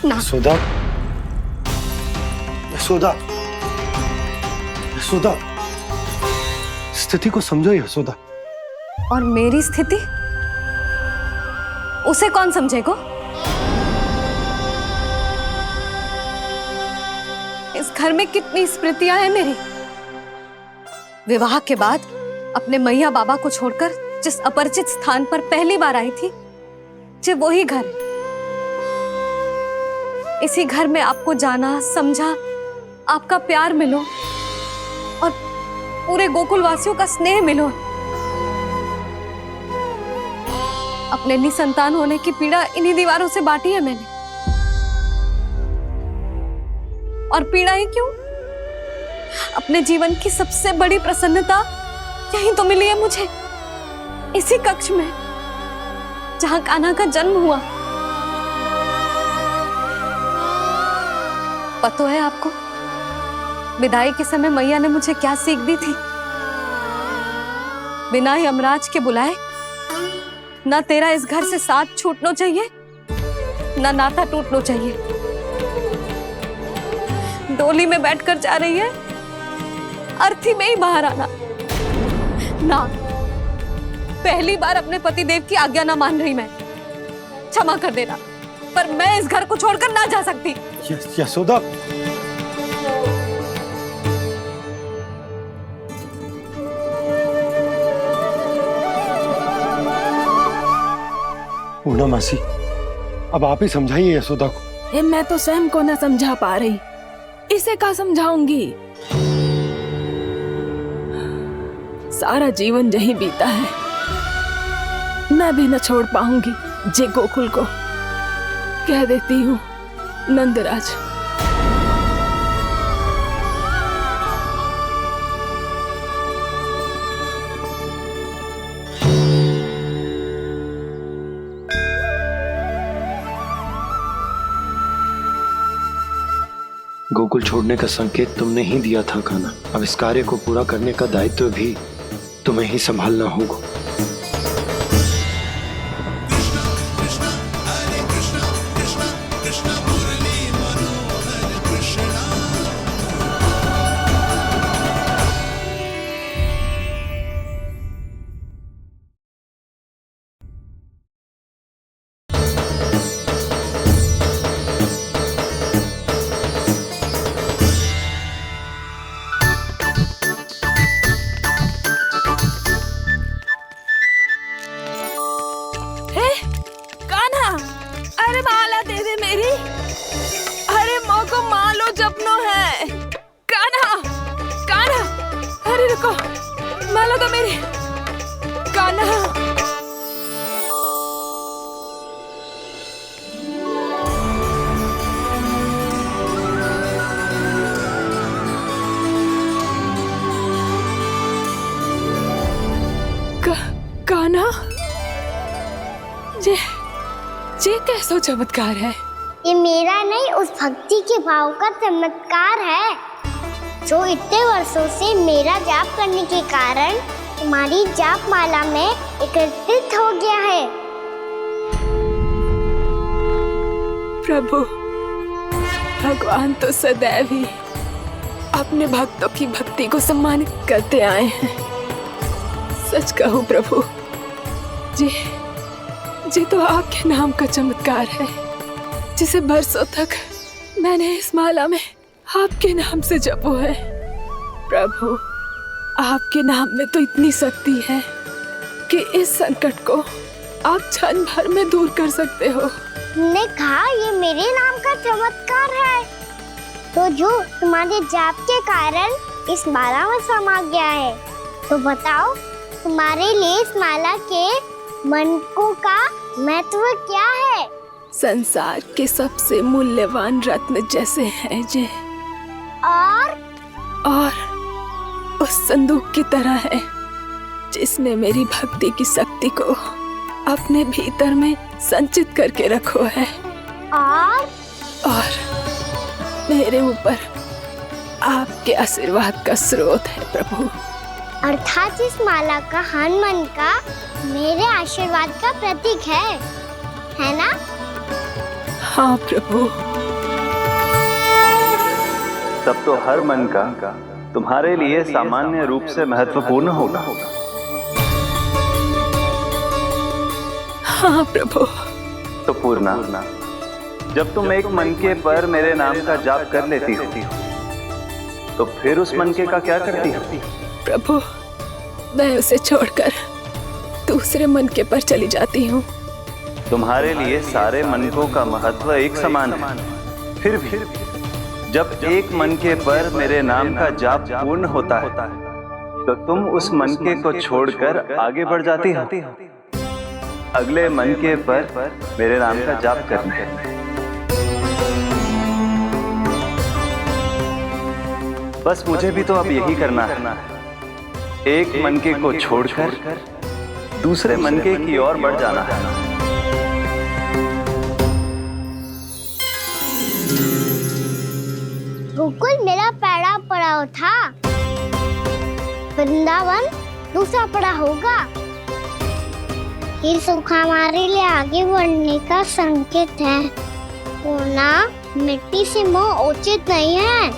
ना। यशोदा, यशोदा, यशोदा, स्थिति को समझो यशोदा। और मेरी स्थिति उसे कौन समझेगा? इस घर में कितनी स्मृतियां हैं मेरी। विवाह के बाद अपने मैया बाबा को छोड़कर जिस अपरिचित स्थान पर पहली बार आई थी, जो वही घर। इसी घर में आपको जाना, समझा, आपका प्यार मिलो और पूरे गोकुल वासियों का स्नेह मिलो। अपने निसंतान होने की पीड़ा इन्हीं दीवारों से बांटी है मैंने। और पीड़ा ही क्यों? अपने जीवन की सबसे बड़ी प्रसन्नता यहीं तो मिली है मुझे, इसी कक्ष में जहां कान्हा का जन्म हुआ। पता है आपको विदाई के समय मैया ने मुझे क्या सीख दी थी? बिना यमराज के बुलाए ना तेरा इस घर से साथ छूटना चाहिए, ना नाता टूटना चाहिए। डोली में बैठकर जा रही है, अर्थी में ही बाहर आना ना। पहली बार अपने पतिदेव की आज्ञा ना मान रही मैं, क्षमा कर देना, पर मैं इस घर को छोड़कर ना जा सकती। यशोदा, पूना मासी, अब आप ही समझाइए यशोदा को। मैं तो स्वयं को न समझा पा रही, इसे क्या समझाऊंगी? सारा जीवन यही बीता है, मैं भी न छोड़ पाऊंगी जे गोकुल को। कह देती हूँ नंदराज। गोकुल छोड़ने का संकेत तुमने ही दिया था कान्हा। अब इस कार्य को पूरा करने का दायित्व भी तुम्हें ही संभालना होगा। माला तो मेरी कान्हा। कान्हा, ये कैसा चमत्कार है? ये मेरा नहीं, उस भक्ति के भाव का चमत्कार है जो इतने वर्षों से मेरा जाप करने के कारण तुम्हारी जाप माला में एकत्रित हो गया है। प्रभु, भगवान तो सदैव ही अपने भक्तों की भक्ति को सम्मानित करते आए हैं। सच कहूं प्रभु, जी तो आपके नाम का चमत्कार है, जिसे बरसों तक मैंने इस माला में आपके नाम से जपो है। प्रभु, आपके नाम में तो इतनी शक्ति है कि इस संकट को आप क्षण भर में दूर कर सकते हो। ने कहा ये मेरे नाम का चमत्कार है। तो जो तुम्हारे जाप के कारण इस माला में समा गया है। तो बताओ तुम्हारे लिए इस माला के मनकों का महत्व क्या है? संसार के सबसे मूल्यवान रत्न जैसे हैं जे, और उस संदूक की तरह है जिसने मेरी भक्ति की शक्ति को अपने भीतर में संचित करके रखो है, और मेरे ऊपर आपके आशीर्वाद का स्रोत है प्रभु। अर्थात इस माला का हनुमान का मेरे आशीर्वाद का प्रतीक है ना? हाँ प्रभु। तब तो हर मन का तुम्हारे लिए सामान्य रूप से महत्वपूर्ण होगा। हाँ प्रभु। तो पूर्णा, जब तुम एक मनके पर मेरे नाम का जाप कर लेती हो, तो फिर उस मनके का क्या करती हो? प्रभु, मैं उसे छोड़कर दूसरे मनके पर चली जाती हूँ। तुम्हारे लिए सारे मनकों का महत्व एक समान है। फिर भी जब एक मनके पर मेरे नाम का जाप पूर्ण होता है, तो तुम उस मनके को छोड़कर आगे बढ़ जाती हो अगले मनके पर मेरे नाम का जाप करने। बस मुझे भी तो अब यही करना है, एक मनके को छोड़कर दूसरे मनके की ओर बढ़ जाना है। गोकुल मेरा पहला पड़ाव था, वृंदावन दूसरा पड़ा होगा। ये सुख हमारे लिए आगे बढ़ने का संकेत है। पूर्णा, मिट्टी से मोह उचित नहीं है।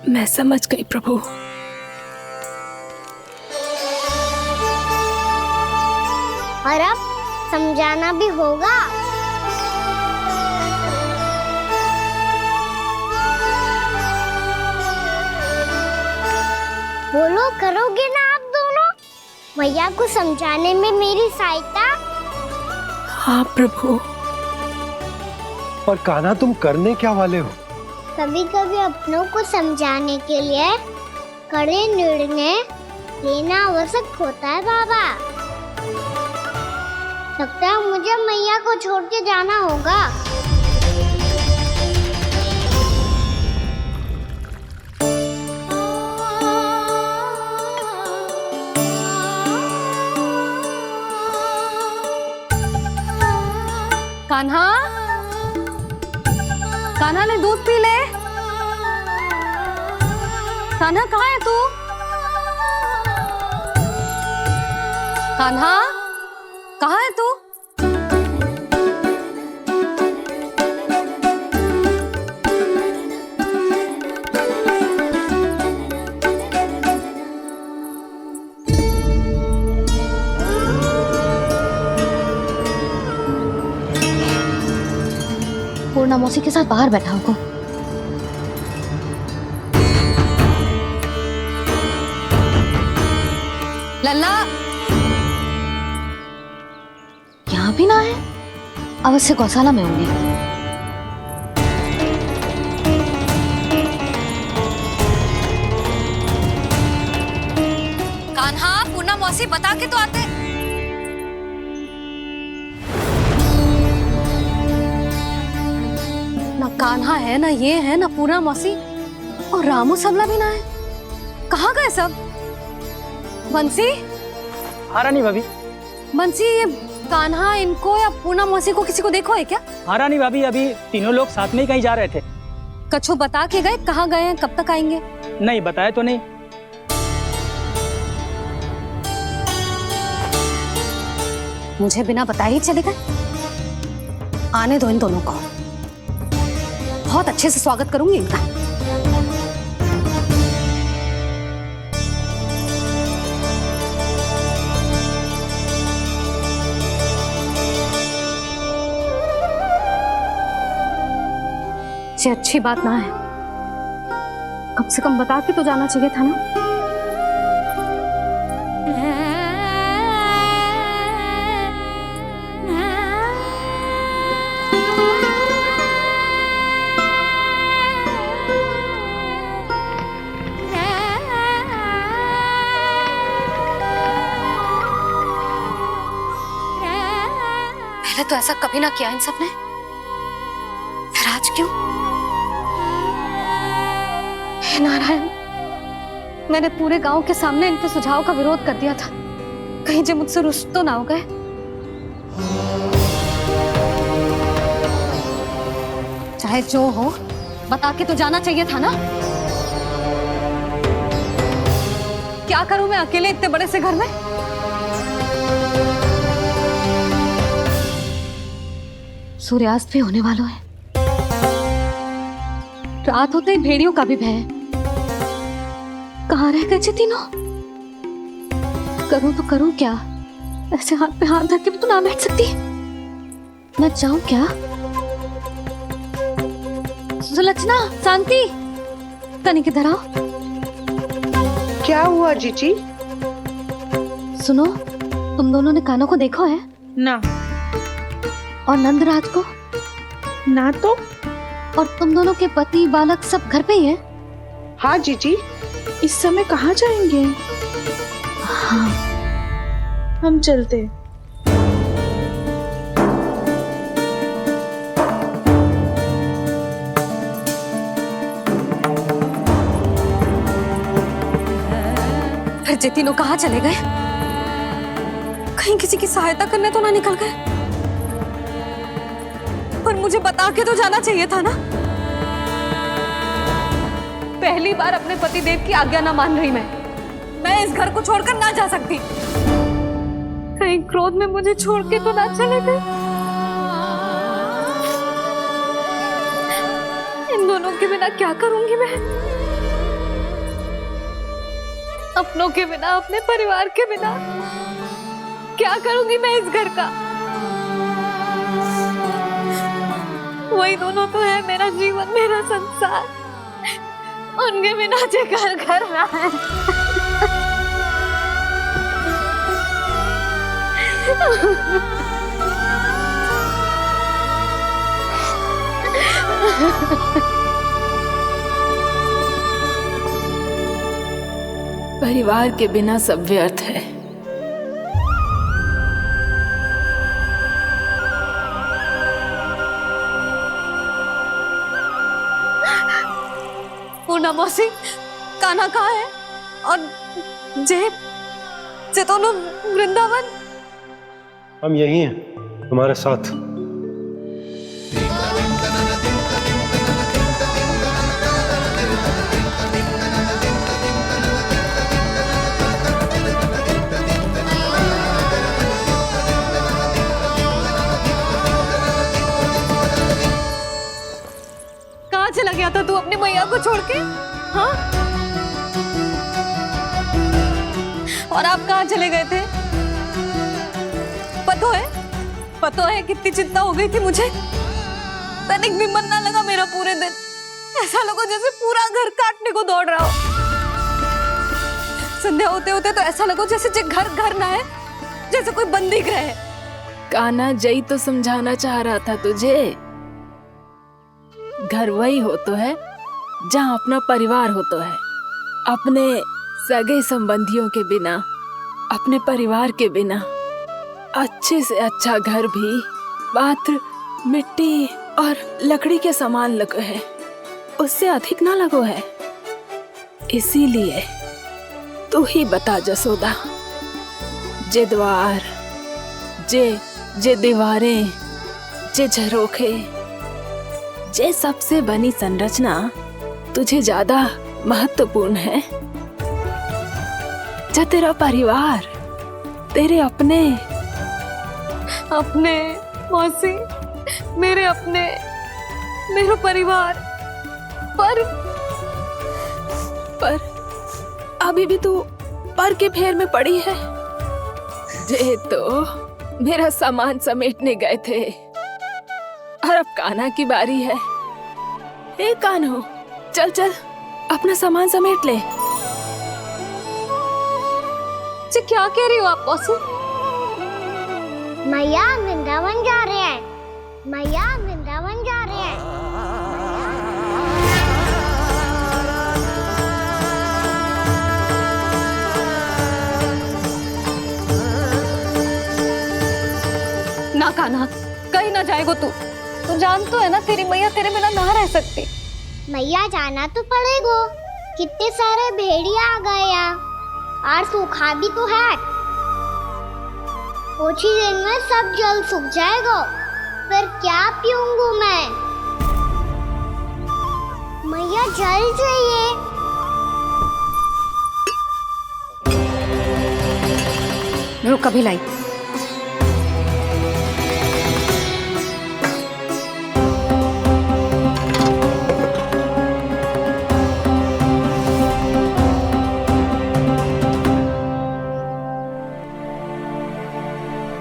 मैं समझ गई प्रभु। और अब समझाना भी होगा। बोलो, करोगे ना आप दोनों? भैया को समझाने में मेरी सहायता? हाँ प्रभु। पर कान्हा, तुम करने क्या वाले हो? कभी कभी अपनों को समझाने के लिए कड़े निर्णय लेना आवश्यक होता है बाबा। लगता है मुझे मैया को छोड़ के जाना होगा। कान्हा, कान्हा ने दूध पी ले। कान्हा कहाँ है तू? कान्हा, कहाँ है तू? पूर्णा मौसी के साथ बाहर बैठा होगा। लल्ला, यहाँ भी ना है। अवश्य गौशाला में होंगे। कान्हा, पूर्णा मौसी बता के तो आते। ना कान्हा है, ना ये है, ना पूर्णा मौसी, और रामू सबला भी ना है। कहाँ गए सब? बंसी? हाँ रानी भाभी। बंसी, ये कान्हा इनको या पूर्णा मौसी को किसी को देखो है क्या? हाँ रानी भाभी, अभी तीनों लोग साथ में ही कहीं जा रहे थे। कछु बता के गए कहाँ गए हैं, कब तक आएंगे? नहीं बताया तो नहीं। मुझे बिना बताए ही चले गए। आने दो इन दोनों को, बहुत अच्छे से स्वागत करूंगी इनका। ये अच्छी बात ना है, कम से कम बता के तो जाना चाहिए था ना। तो ऐसा कभी ना किया इन सब ने, फिर आज क्यों? हे नारायण, मैंने पूरे गांव के सामने इनके सुझाव का विरोध कर दिया था, कहीं जो मुझसे रुष्ट तो ना हो गए। चाहे जो हो, बता के तो जाना चाहिए था ना। क्या करूं मैं अकेले इतने बड़े से घर में? सूर्यास्त भी होने वाला है, रात होते ही भेड़ियों का भी भय है। कहाँ रह गए तीनों? करूं तो करूं क्या? ऐसे हाथ पे हाथ धर के भी तो ना बैठ सकती। मैं जाऊं क्या? सुलक्षणा, शांति, तनिक इधर आओ। क्या हुआ जीजी? सुनो, तुम दोनों ने कानों को देखो है? ना। और नंदराज को? ना तो। और तुम दोनों के पति बालक सब घर पे ही है? हाँ जीजी, इस समय कहाँ जाएंगे? हाँ, हम चलते। फिर जे तीनों कहाँ चले गए? कहीं किसी की सहायता करने तो ना निकल गए? पर मुझे बता के तो जाना चाहिए था ना। पहली बार अपने पतिदेव की आज्ञा ना मान रही मैं इस घर को छोड़कर ना जा सकती। कहीं क्रोध में मुझे छोड़ के तो ना चले गए। इन दोनों के बिना क्या करूंगी मैं? अपनों के बिना, अपने परिवार के बिना क्या करूंगी मैं इस घर का? वही दोनों तो है मेरा जीवन, मेरा संसार। उनके बिना जे घर घर रहा है। परिवार के बिना सब व्यर्थ है। पूर्णा मौसी, कान्हा कहाँ है? और जे दोनों वृंदावन? हम यही हैं, तुम्हारे साथ। कहाँ चला गया था तू अपनी मैया को छोड़ के? हाँ? और आप कहाँ चले गए थे? पतो है कितनी चिंता हो गई थी मुझे। तनिक भी मन ना लगा मेरा पूरे दिन। ऐसा लगा जैसे पूरा घर काटने को दौड़ रहा हो। संध्या होते होते तो ऐसा लगा जैसे घर घर ना है, जैसे कोई बंदी गृह है। कान्हा, जय तो समझाना चाह रहा था तुझे। घर वही हो तो है जहाँ अपना परिवार हो तो है। अपने सगे संबंधियों के बिना, अपने परिवार के बिना अच्छे से अच्छा घर भी मात्र मिट्टी और लकड़ी के समान लगो है, उससे अधिक ना लगो है। इसीलिए तू ही बता जसोदा, जे द्वार, जे दीवारें, जे झरोखे, जे सबसे बनी संरचना तुझे ज्यादा महत्वपूर्ण है? जा तेरा परिवार, तेरे अपने मौसी, मेरे मेरा परिवार। पर अभी भी तू पर के फेर में पड़ी है। जे तो मेरा सामान समेटने गए थे और अब कान्हा की बारी है। ए कान्हो, चल चल अपना सामान समेट ले। क्या कह रही हो आप मौसी? मैया वृंदावन जा रहे हैं। मैया वृंदावन जा रहे हैं। ना कान्हा, जाएगा तू जान तो है ना तेरी मैया तेरे बिना ना रह सकती। मैया जाना तो पड़ेगा, कितने सारे भेड़िया आ गए यहाँ और सूखा भी तो है। कुछ ही दिन में सब जल सूख जाएगा, फिर क्या पीऊंगा मैं? मैया जल चाहिए। रुक अभी लाई।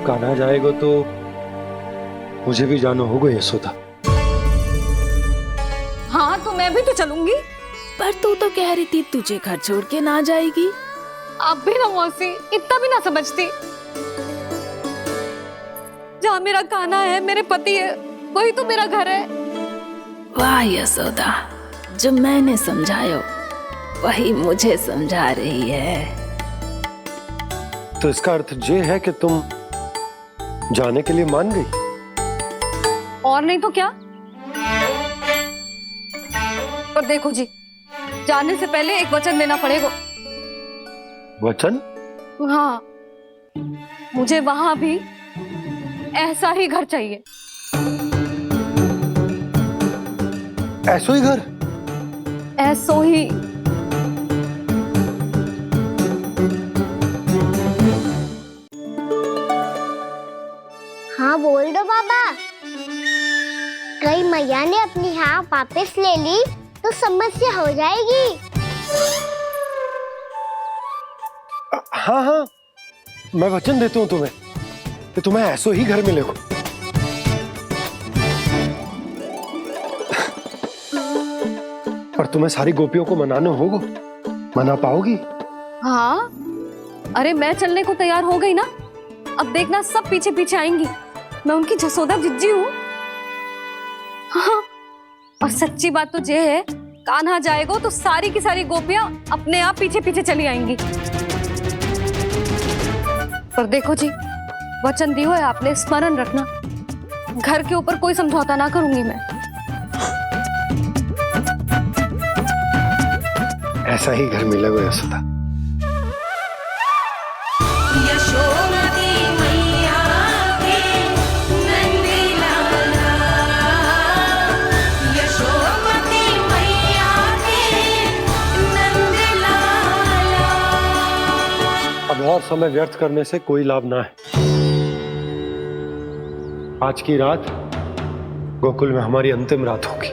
कान्हा जाएगा तो मुझे भी जाना होगा यशोदा। हाँ तो मैं भी तो चलूंगी। पर तू तो कह रही थी तुझे घर छोड़ के ना जाएगी। आप भी ना मौसी, इतना भी ना समझती। जहाँ मेरा कान्हा है, मेरे पति है, वही तो मेरा घर है। वाह यशोदा, जो मैंने समझायो वही मुझे समझा रही है। तो इसका अर्थ ये है कि तुम जाने के लिए मान गई? और नहीं तो क्या। और देखो जी, जाने से पहले एक वचन देना पड़ेगा। वचन? हाँ, मुझे वहां भी ऐसा ही घर चाहिए। ऐसो ही घर? ऐसो ही। हाँ बोल दो बाबा। कहीं मैया ने अपनी हाँ वापस ले ली तो समस्या हो जाएगी। हाँ हाँ, मैं वचन देता हूँ तुम्हें कि तुम्हें ऐसो ही घर मिलेगा। पर तुम्हें सारी गोपियों को मनाना होगा। मना पाओगी? हाँ, अरे मैं चलने को तैयार हो गई ना। अब देखना सब पीछे पीछे आएंगी। मैं उनकी जसोदा जिज्जी हूँ। हाँ, और सच्ची बात तो ये है, कान्हा जाएगा तो सारी की सारी गोपियां अपने आप पीछे पीछे चली आएंगी। पर देखो जी, वचन दियो है आपने, स्मरण रखना। घर के ऊपर कोई समझौता ना करूंगी मैं। ऐसा ही घर मिलेगा यशोदा। यशोमती मैया के नंद लाला, यशोमती मैया के नंद लाला। अब और समय व्यर्थ करने से कोई लाभ ना है। आज की रात गोकुल में हमारी अंतिम रात होगी।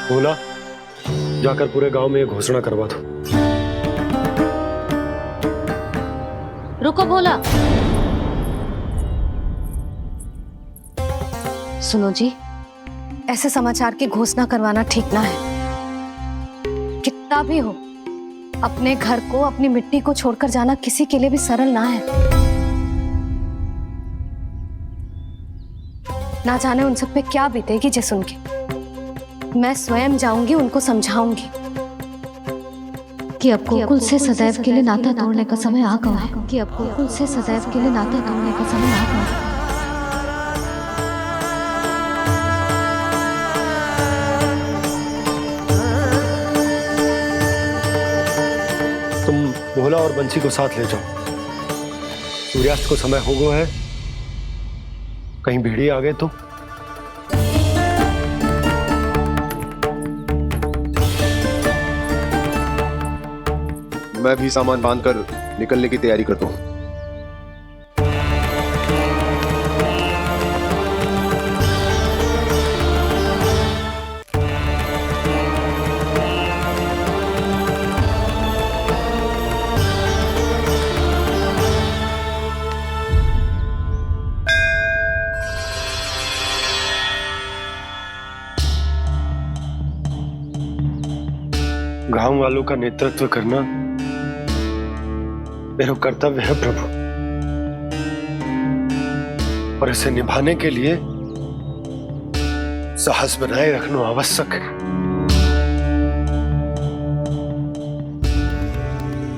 बोला, जाकर पूरे गांव में ये घोषणा करवा दो। रुको भोला। सुनो जी, ऐसे समाचार की घोषणा करवाना ठीक ना है। कितना भी हो, अपने घर को, अपनी मिट्टी को छोड़कर जाना किसी के लिए भी सरल ना है। ना जाने उन सब पे क्या बीतेगी जे सुन के। मैं स्वयं जाऊंगी, उनको समझाऊंगी कि अब गोकुल से सदैव के लिए नाता तोड़ने का समय आ गया है। कि अब गोकुल से सदैव के लिए नाता तोड़ने का समय आ गया है। तुम भोला और बंसी को साथ ले जाओ। सूर्यास्त को समय हो गया है, कहीं भेड़िए आ गए तो। मैं भी सामान बांधकर निकलने की तैयारी करता हूँ। गांव वालों का नेतृत्व करना मेरा कर्तव्य है प्रभु, और इसे निभाने के लिए साहस बनाए रखना आवश्यक है।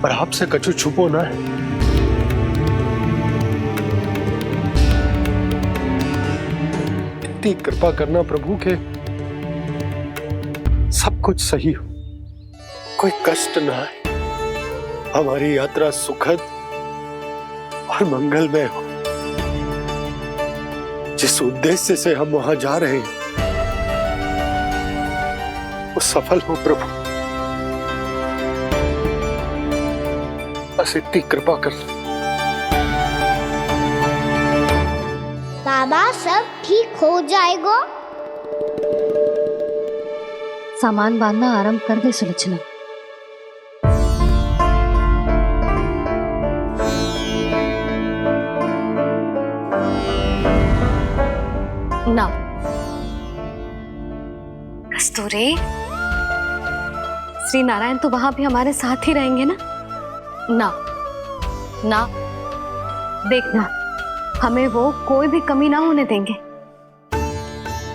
पर आपसे कछु छुपो ना है। इतनी कृपा करना प्रभु के सब कुछ सही हो, कोई कष्ट ना है, हमारी यात्रा सुखद और मंगलमय हो। जिस उद्देश्य से हम वहां जा रहे हैं वो सफल हो प्रभु, बस इतनी कृपा कर। बाबा सब ठीक हो जाएगा। सामान बांधना आरंभ कर दे सुलोचना। ना कस्तूरी, श्री नारायण तो वहां भी हमारे साथ ही रहेंगे ना? ना ना, देखना हमें वो कोई भी कमी ना होने देंगे।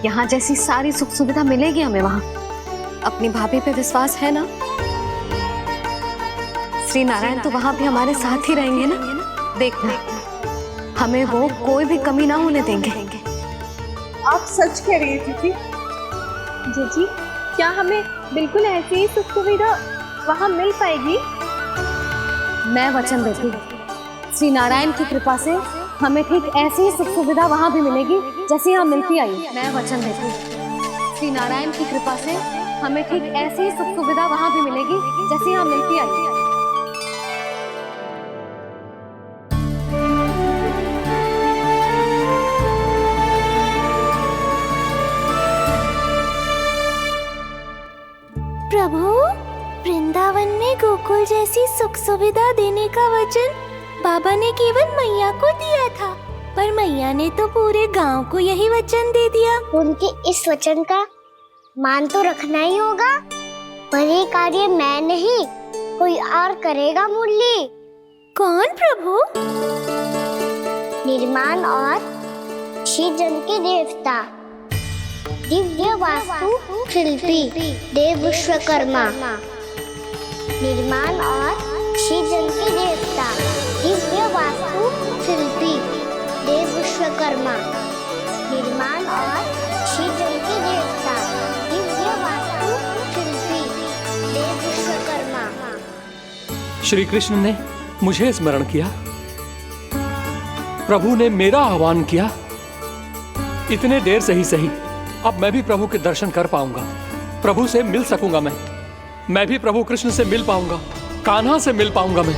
यहाँ जैसी सारी सुख सुविधा मिलेगी हमें वहां। अपनी भाभी पे विश्वास है ना? श्री नारायण तो वहां भी हमारे साथ ही रहेंगे ना? देखना हमें वो कोई भी कमी ना होने देंगे। आप सच कह रही है दीदी। जीजी, क्या हमें बिल्कुल ऐसी ही सुख सुविधा वहाँ मिल पाएगी? मैं वचन देती हूँ, श्री नारायण की कृपा से हमें ठीक ऐसी ही सुख सुविधा वहाँ भी मिलेगी जैसी यहाँ मिलती आई। मैं वचन देती हूँ, श्री नारायण की कृपा से हमें ठीक ऐसी ही सुख सुविधा वहाँ भी मिलेगी जैसी यहाँ मिलती आई। प्रभु, वृंदावन में गोकुल जैसी सुख सुविधा देने का वचन बाबा ने केवल मैया को दिया था, पर मैया ने तो पूरे गांव को यही वचन दे दिया। उनके इस वचन का मान तो रखना ही होगा, पर ये कार्य मैं नहीं कोई और करेगा। मुरली कौन प्रभु? निर्माण और सृजन के देवता, दिव्य वास्तु शिल्पी देव विश्वकर्मा। निर्माण और सृजन के देवता, दिव्य वास्तु शिल्पी देव विश्वकर्मा। निर्माण और सृजन के देवता, दिव्य वास्तु शिल्पी देव विश्वकर्मा। श्री कृष्ण ने मुझे स्मरण किया, प्रभु ने मेरा आह्वान किया। इतने देर से ही सही, अब मैं भी प्रभु के दर्शन कर पाऊंगा, प्रभु से मिल सकूंगा। मैं भी प्रभु कृष्ण से मिल पाऊंगा, कान्हा से मिल पाऊंगा मैं।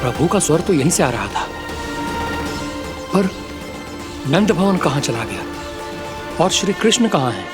प्रभु का स्वर तो यहीं से आ रहा था, पर नंद भवन कहां चला गया और श्री कृष्ण कहां है?